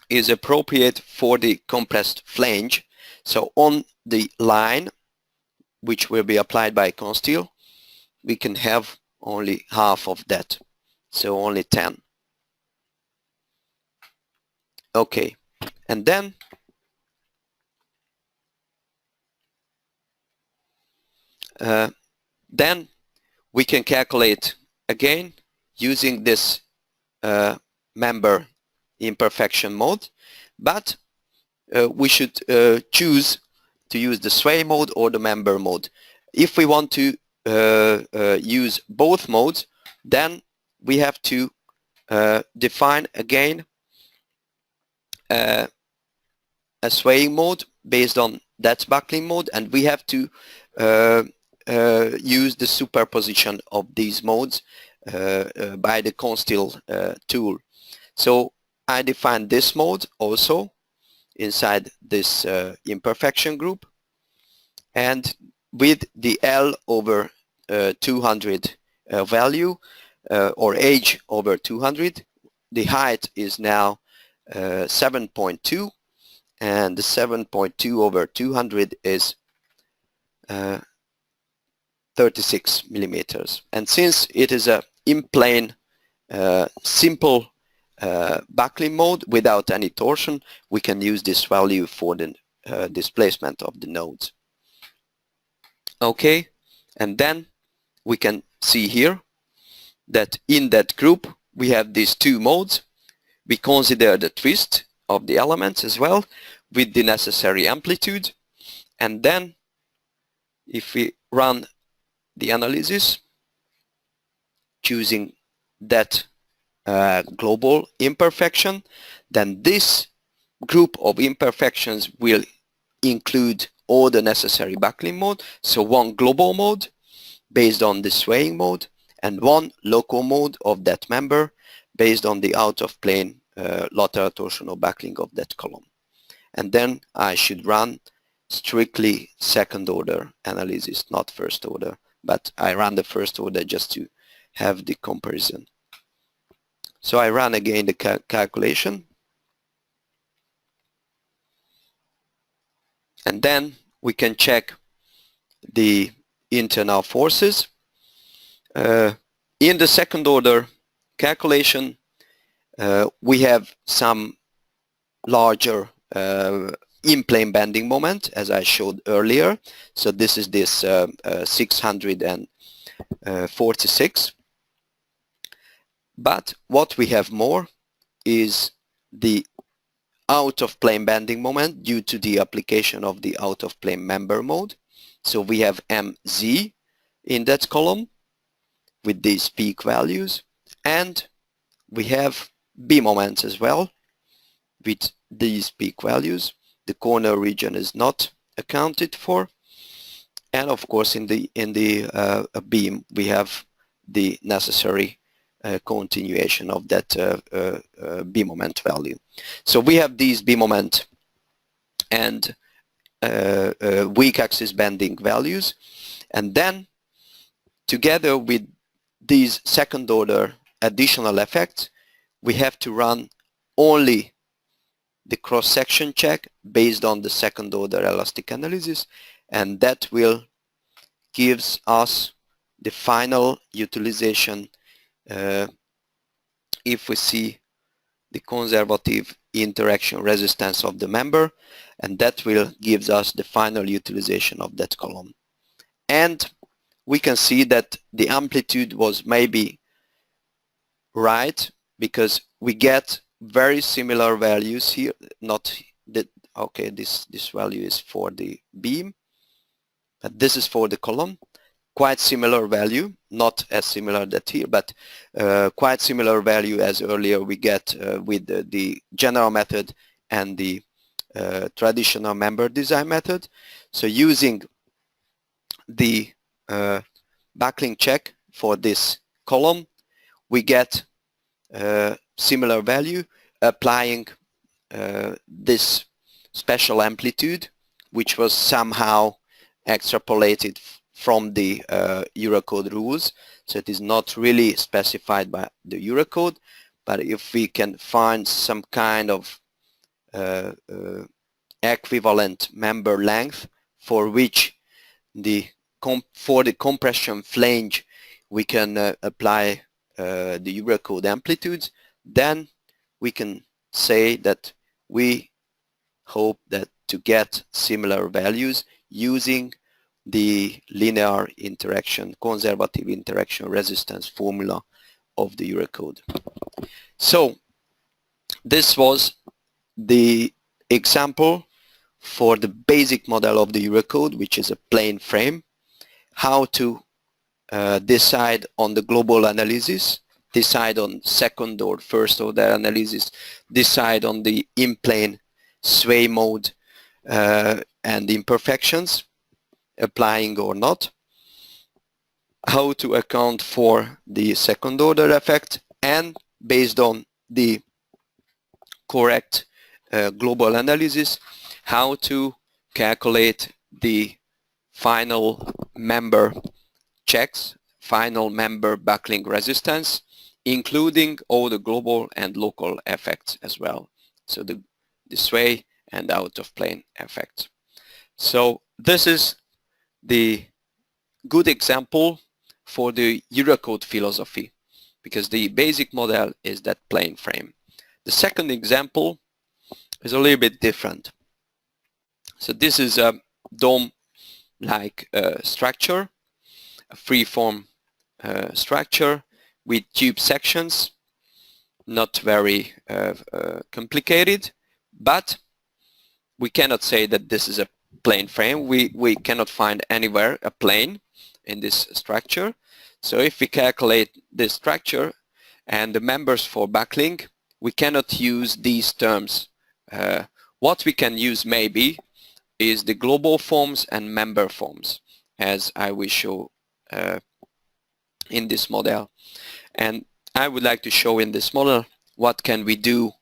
is appropriate for the compressed flange. So on the line which will be applied by ConSteel, we can have only half of that, so only 10. Okay, and then we can calculate again using this member imperfection mode, but we should choose to use the sway mode or the member mode. If we want to use both modes, then we have to define again a swaying mode based on that backlink mode, and we have to use the superposition of these modes by the ConSteel tool. So I define this mode also inside this imperfection group, and with the L over 200 value or H over 200, the height is now 7.2, and the 7.2 over 200 is 36 millimeters. And since it is a inplane simple backlink mode without any torsion, we can use this value for the displacement of the nodes. Okay, and then we can see here that in that group we have these two modes. We consider the twist of the elements as well with the necessary amplitude, and then if we run the analysis choosing that global imperfection, then this group of imperfections will include all the necessary backlink mode. So one global mode based on the swaying mode, and one local mode of that member based on the out of plane lateral torsional backlink of that column. And then I should run strictly second order analysis, not first order, but I run the first order just to have the comparison. So I run again the calculation, and then we can check the internal forces. In the second order calculation, we have some larger in-plane bending moment, as I showed earlier. So this is this 646. But what we have more is the out of plane bending moment due to the application of the out of plane member mode. So we have mz in that column with these peak values, and we have b moments as well with these peak values. The corner region is not accounted for, and of course in the beam we have the necessary continuation of that b moment value. So we have these b moment and weak axis bending values, and then together with these second order additional effects we have to run only the cross-section check based on the second order elastic analysis, and that will gives us the final utilization if we see the conservative interaction resistance of the member, and that will gives us the final utilization of that column. And we can see that the amplitude was maybe right because we get very similar values here. Not that, okay, this value is for the beam, but this is for the column. Quite similar value, not as similar that here, but quite similar value as earlier we get with the general method and the traditional member design method. So using the backlink check for this column, we get similar value applying this special amplitude, which was somehow extrapolated from the Eurocode rules. So it is not really specified by the Eurocode, but if we can find some kind of equivalent member length for which for the compression flange we can apply the Eurocode amplitudes, then we can say that we hope that to get similar values using the linear interaction, conservative interaction resistance formula of the Eurocode. So this was the example for the basic model of the Eurocode, which is a plane frame, how to decide on the global analysis, decide on second or first order analysis, decide on the in-plane sway mode and imperfections, applying or not, how to account for the second order effect, and based on the correct global analysis, how to calculate the final member checks, final member backlink resistance, including all the global and local effects as well. So the sway and out of plane effects. So this is the good example for the Eurocode philosophy, because the basic model is that plane frame. The second example is a little bit different. So this is a dome-like structure, a free-form structure with tube sections, not very complicated, but we cannot say that this is a plane frame. We cannot find anywhere a plane in this structure. So if we calculate this structure and the members for backlink, we cannot use these terms. What we can use maybe is the global forms and member forms, as I will show in this model. And I would like to show in this model what can we do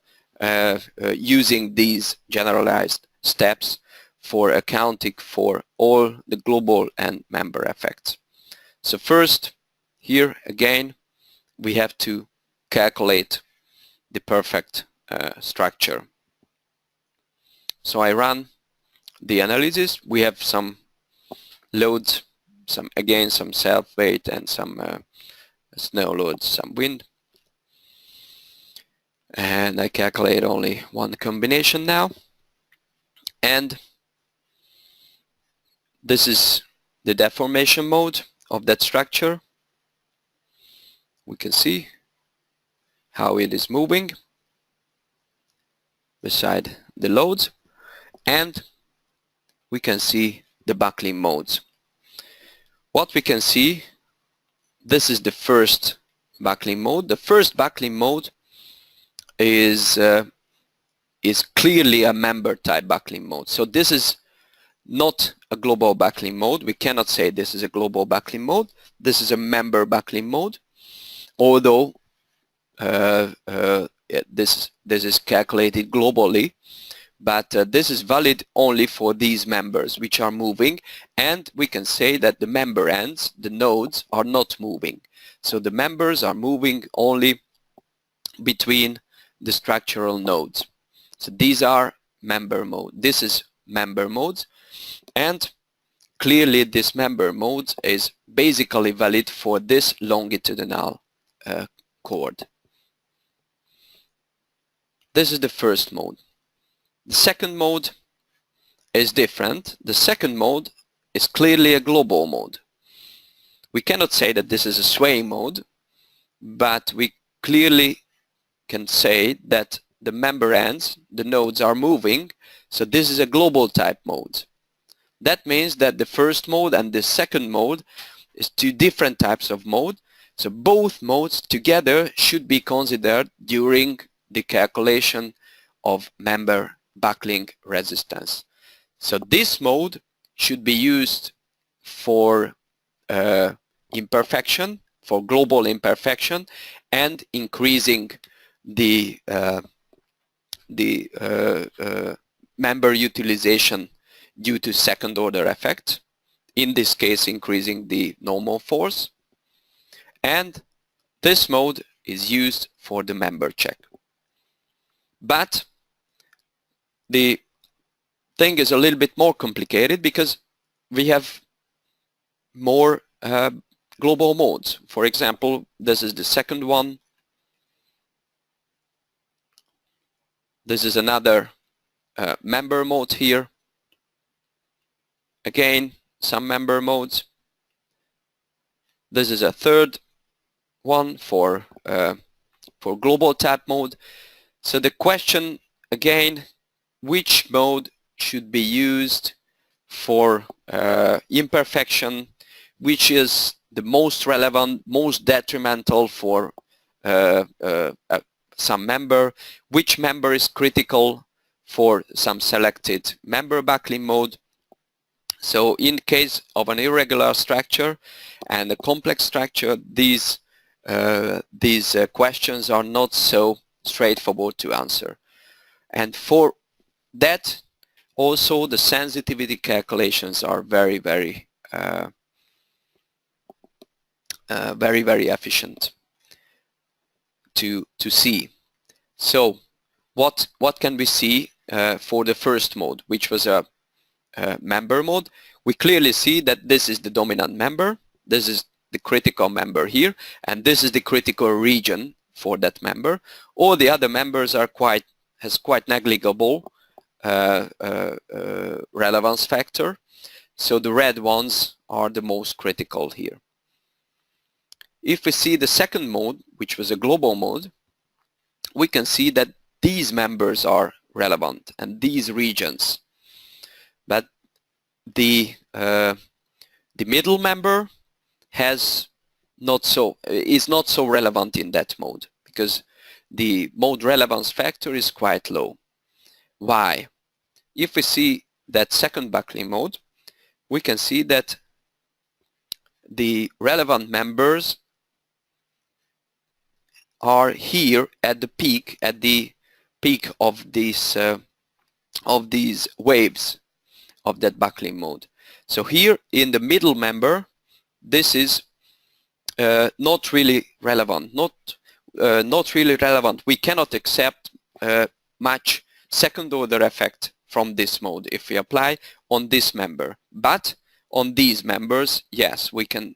using these generalized steps for accounting for all the global and member effects. So first, here again, we have to calculate the perfect structure. So I run the analysis. We have some loads, some self-weight and some snow loads, some wind. And I calculate only one combination now. And this is the deformation mode of that structure. We can see how it is moving. beside the loads, and we can see the buckling modes. What we can see, this is the first buckling mode. The first buckling mode is clearly a member type buckling mode. So this is not a global buckling mode. We cannot say this is a global buckling mode. This is a member buckling mode, although this is calculated globally, but this is valid only for these members which are moving, and we can say that the member ends, the nodes, are not moving. So the members are moving only between the structural nodes. So these are member mode. This is member modes, and clearly this member mode is basically valid for this longitudinal chord. This is the first mode. The second mode is different. The second mode is clearly a global mode. We cannot say that this is a swaying mode, but we clearly can say that the member ends, the nodes are moving, so this is a global type mode. That means that the first mode and the second mode is two different types of mode, so both modes together should be considered during the calculation of member buckling resistance. So this mode should be used for imperfection, for global imperfection, and increasing the member utilization due to second order effect, in this case increasing the normal force, and this mode is used for the member check. But the thing is a little bit more complicated because we have more global modes. For example, this is the second one. This is another member mode here. Again, some member modes. This is a third one for global type mode. So the question again, which mode should be used for imperfection, which is the most relevant, most detrimental for some member, which member is critical for some selected member buckling mode. So in case of an irregular structure and a complex structure, these questions are not so straightforward to answer. And for that also the sensitivity calculations are very efficient to see. So what can we see for the first mode, which was a member mode? We clearly see that this is the dominant member, this is the critical member here, and this is the critical region for that member. All the other members are quite negligible relevance factor, so the red ones are the most critical here. If we see the second mode, which was a global mode, we can see that these members are relevant and these regions, but the middle member is not so relevant in that mode because the mode relevance factor is quite low. Why? If we see that second buckling mode, we can see that the relevant members are here at the peak of these waves of that buckling mode. So here in the middle member, this is not really relevant. Not really relevant. We cannot accept much second order effect from this mode if we apply on this member, but on these members, yes, we can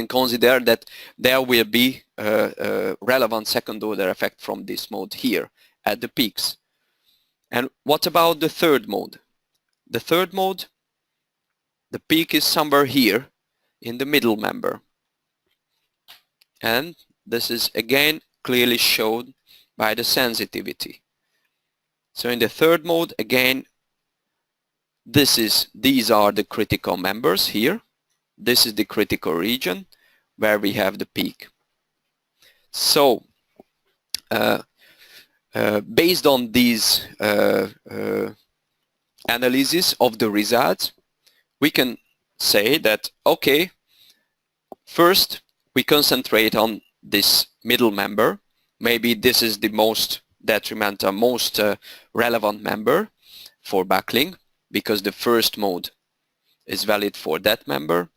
consider that there will be relevant second order effect from this mode here at the peaks. And what about the third mode? The third mode, the peak is somewhere here in the middle member, and This is again clearly shown by the sensitivity. So in the third mode, again, these are the critical members here. This is the critical region where we have the peak. So based on these analysis of the results, we can say that, okay, first we concentrate on this middle member. Maybe this is the most detrimental, most relevant member for buckling, because the first mode is valid for that member,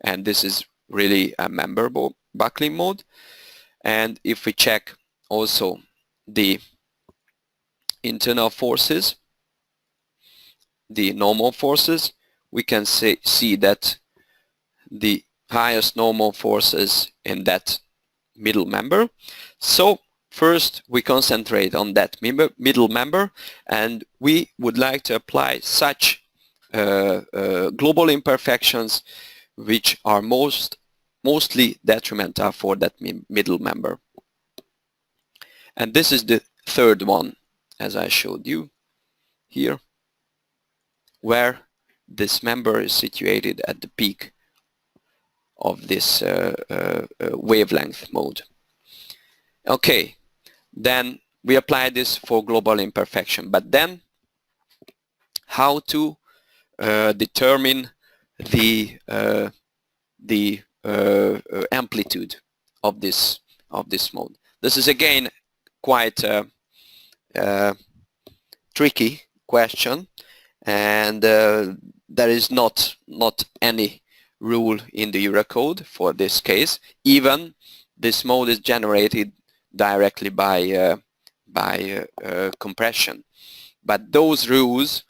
and this is really a memberable buckling mode. And if we check also the internal forces, the normal forces, we can see that the highest normal forces in that middle member. So first we concentrate on that middle member, and we would like to apply such global imperfections which are mostly detrimental for that middle member. And this is the third one, as I showed you here, where this member is situated at the peak of this wavelength mode. Okay, then we apply this for global imperfection, but then how to determine the amplitude of this mode? This is again quite a tricky question, and there is not any rule in the Eurocode for this case. Even this mode is generated directly by compression, but those rules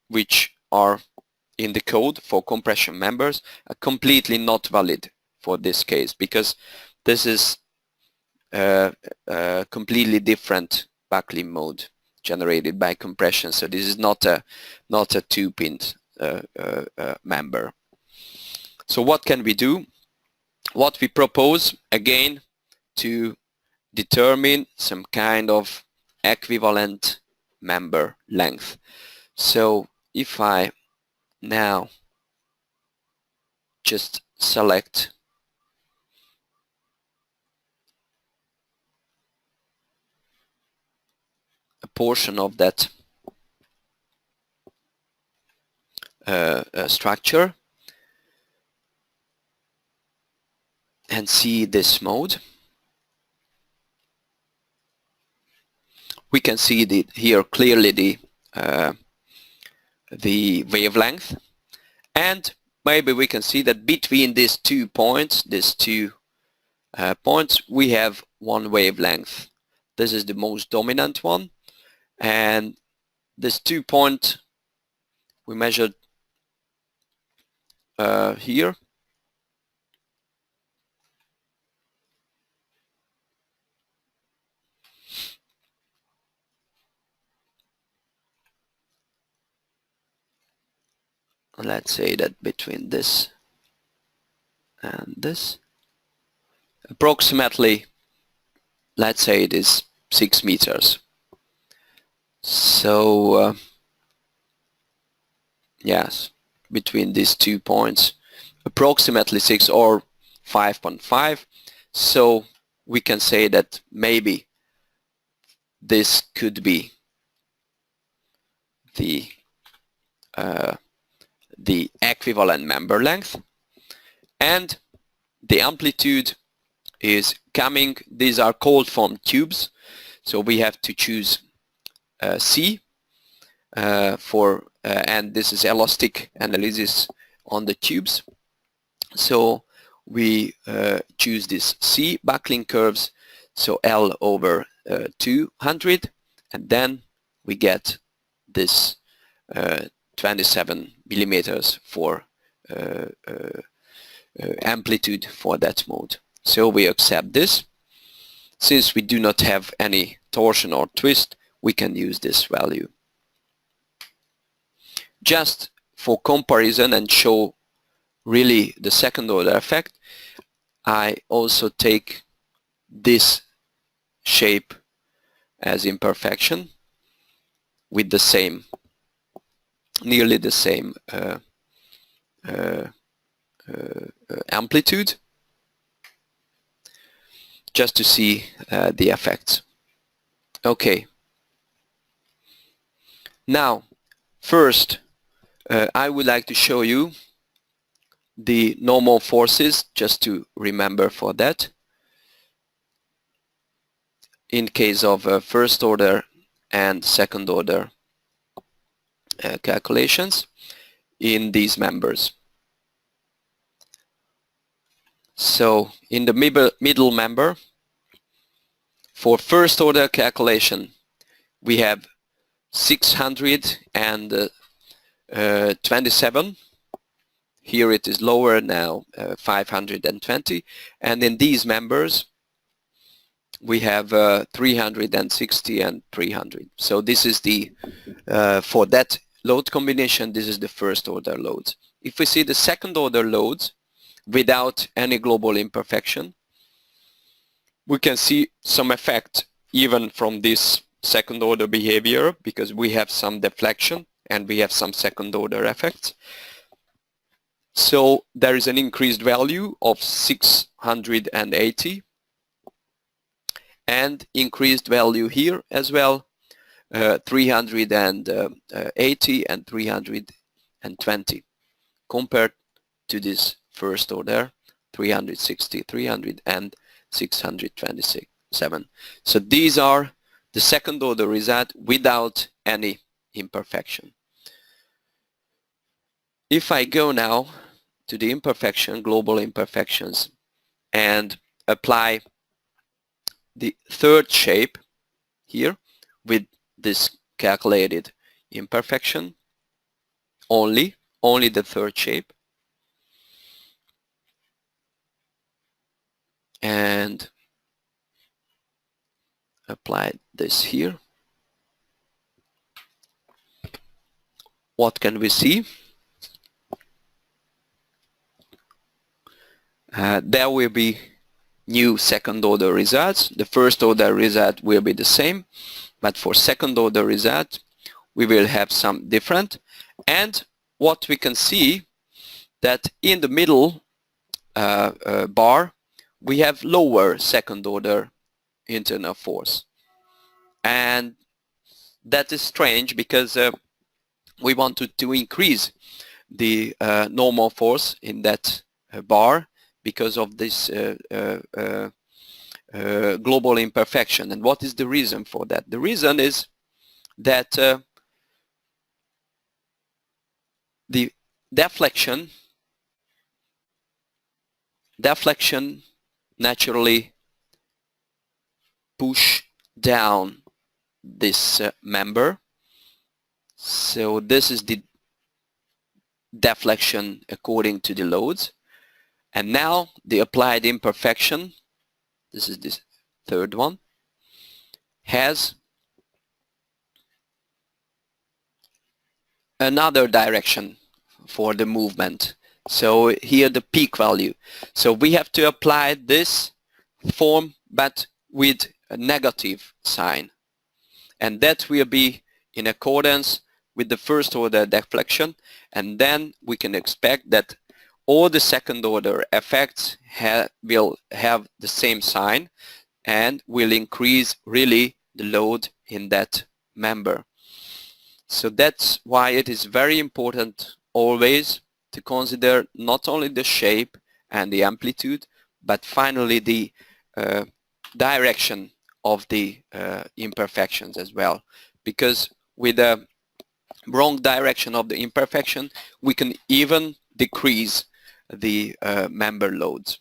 which are in the code for compression members are completely not valid for this case, because this is a completely different buckling mode generated by compression. So this is not a two-pinned member. So what can we do? What we propose, again, to determine some kind of equivalent member length. So if I now just select a portion of that structure and see this mode, we can see here clearly the wavelength, and maybe we can see that between these 2 points, we have one wavelength. This is the most dominant one, and this 2 point we measured here. Let's say that between this and this, approximately, let's say it is 6 meters. So yes, between these 2 points, approximately 6 or 5.5. So we can say that maybe this could be the equivalent member length, and the amplitude is coming. These are cold form tubes, so we have to choose C for and this is elastic analysis on the tubes. So we choose this C buckling curves, so L over 200, and then we get this 27 millimeters for amplitude for that mode. So we accept this. Since we do not have any torsion or twist, we can use this value. Just for comparison and show really the second order effect, I also take this shape as imperfection with the same, nearly the same amplitude, just to see the effects. Okay. Now, first, I would like to show you the normal forces, just to remember for that, in case of first order and second order calculations in these members. So in the middle member, for first order calculation, we have 627. Here it is lower now, 520. And in these members, we have 360 and 300. So this is the, for that load combination, this is the first order loads. If we see the second order loads without any global imperfection, we can see some effect even from this second order behavior, because we have some deflection and we have some second order effects. So there is an increased value of 680 and increased value here as well, 380 and 320 compared to this first order, 360, 300 and 627. So these are the second order result without any imperfection. If I go now to the imperfection, global imperfections, and apply the third shape here with this calculated imperfection, only the third shape, and apply this here, what can we see? There will be new second order results. The first order result will be the same, but for second order result we will have some different. And what we can see, that in the middle bar we have lower second order internal force, and that is strange because we wanted to increase the normal force in that bar because of this global imperfection. And what is the reason for that? The reason is that the deflection naturally push down this member. So this is the deflection according to the loads. And now the applied imperfection, this is this third one, has another direction for the movement. So here the peak value. So we have to apply this form but with a negative sign. And that will be in accordance with the first order deflection, and then we can expect that all the second order effects will have the same sign and will increase really the load in that member. So that's why it is very important always to consider not only the shape and the amplitude, but finally the direction of the imperfections as well. Because with a wrong direction of the imperfection, we can even decrease the member loads,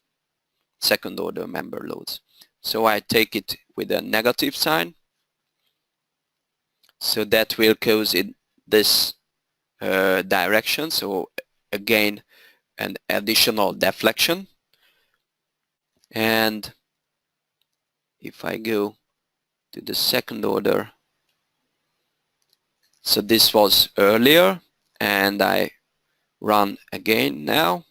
second order member loads. So I take it with a negative sign. So that will cause in this direction. So again, an additional deflection. And if I go to the second order, so this was earlier, and I run again now.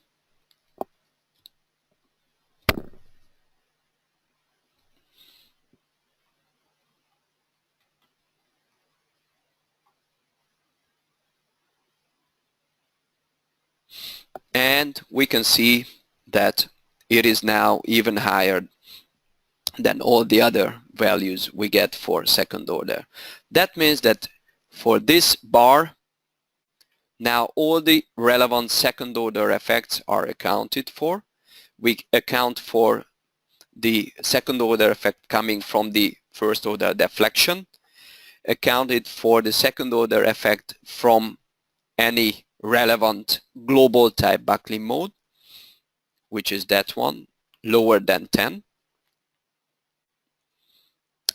and we can see that it is now even higher than all the other values we get for second order. That means that for this bar, now all the relevant second order effects are accounted for. We account for the second order effect coming from the first order deflection, accounted for the second order effect from any relevant global type buckling mode, which is that one, lower than 10,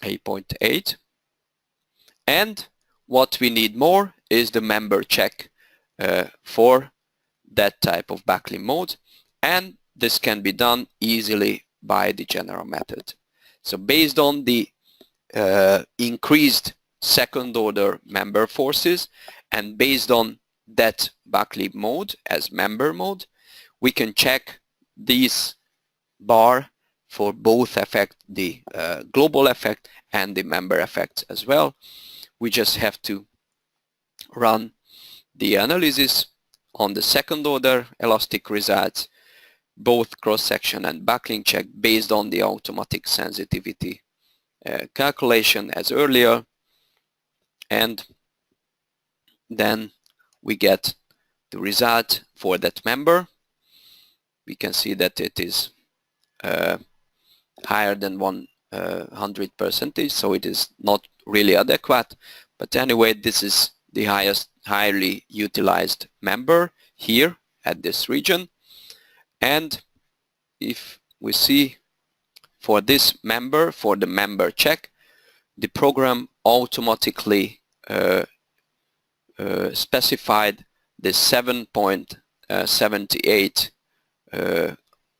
8.8. And what we need more is the member check for that type of buckling mode, and this can be done easily by the general method. So based on the increased second order member forces and based on that buckling mode as member mode, we can check this bar for both effect, the global effect and the member effect as well. We just have to run the analysis on the second order elastic results, both cross-section and buckling check based on the automatic sensitivity calculation as earlier, and then we get the result for that member. We can see that it is higher than 100%, so it is not really adequate, but anyway, this is the highly utilized member here at this region. And if we see for this member, for the member check, the program automatically specified the 7.78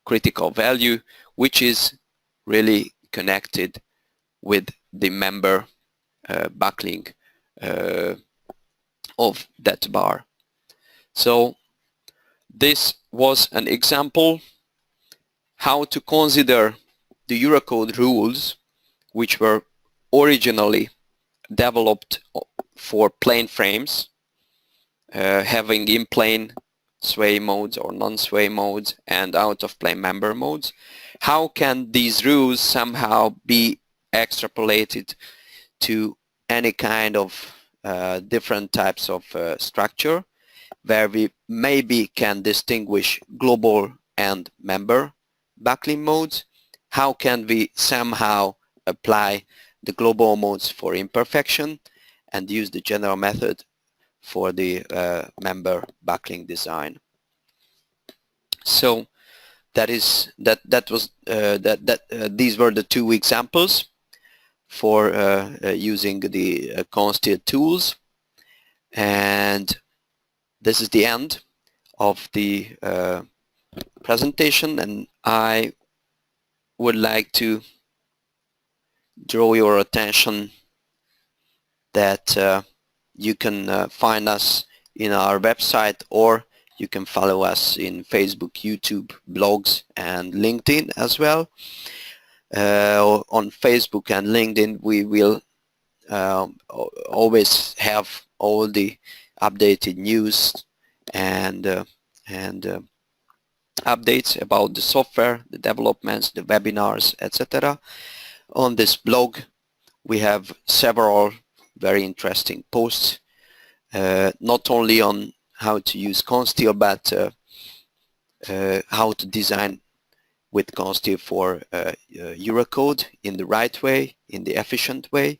critical value, which is really connected with the member buckling of that bar. So this was an example how to consider the Eurocode rules, which were originally developed for plane frames, having in-plane sway modes or non-sway modes and out-of-plane member modes. How can these rules somehow be extrapolated to any kind of different types of structure, where we maybe can distinguish global and member buckling modes? How can we somehow apply the global modes for imperfection and use the general method for the member buckling design? So these were the two examples for using the ConSteel tools, and this is the end of the presentation, and I would like to draw your attention that you can find us in our website, or you can follow us in Facebook, YouTube, blogs and LinkedIn as well. On Facebook and LinkedIn we will always have all the updated news and updates about the software, the developments, the webinars, etc. On this blog we have several very interesting posts, not only on how to use ConSteel, but how to design with ConSteel for Eurocode in the right way, in the efficient way.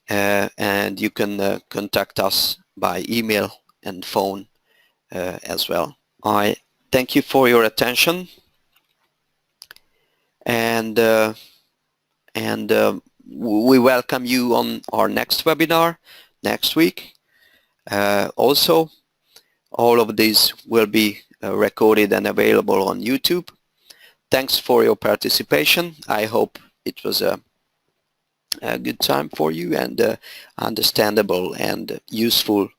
And you can contact us by email and phone as well. I thank you for your attention, and we welcome you on our next webinar next week. Also, all of these will be recorded and available on YouTube. Thanks for your participation. I hope it was a good time for you and understandable and useful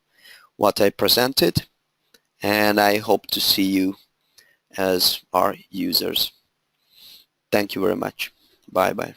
what I presented, and I hope to see you as our users. Thank you very much. Bye bye.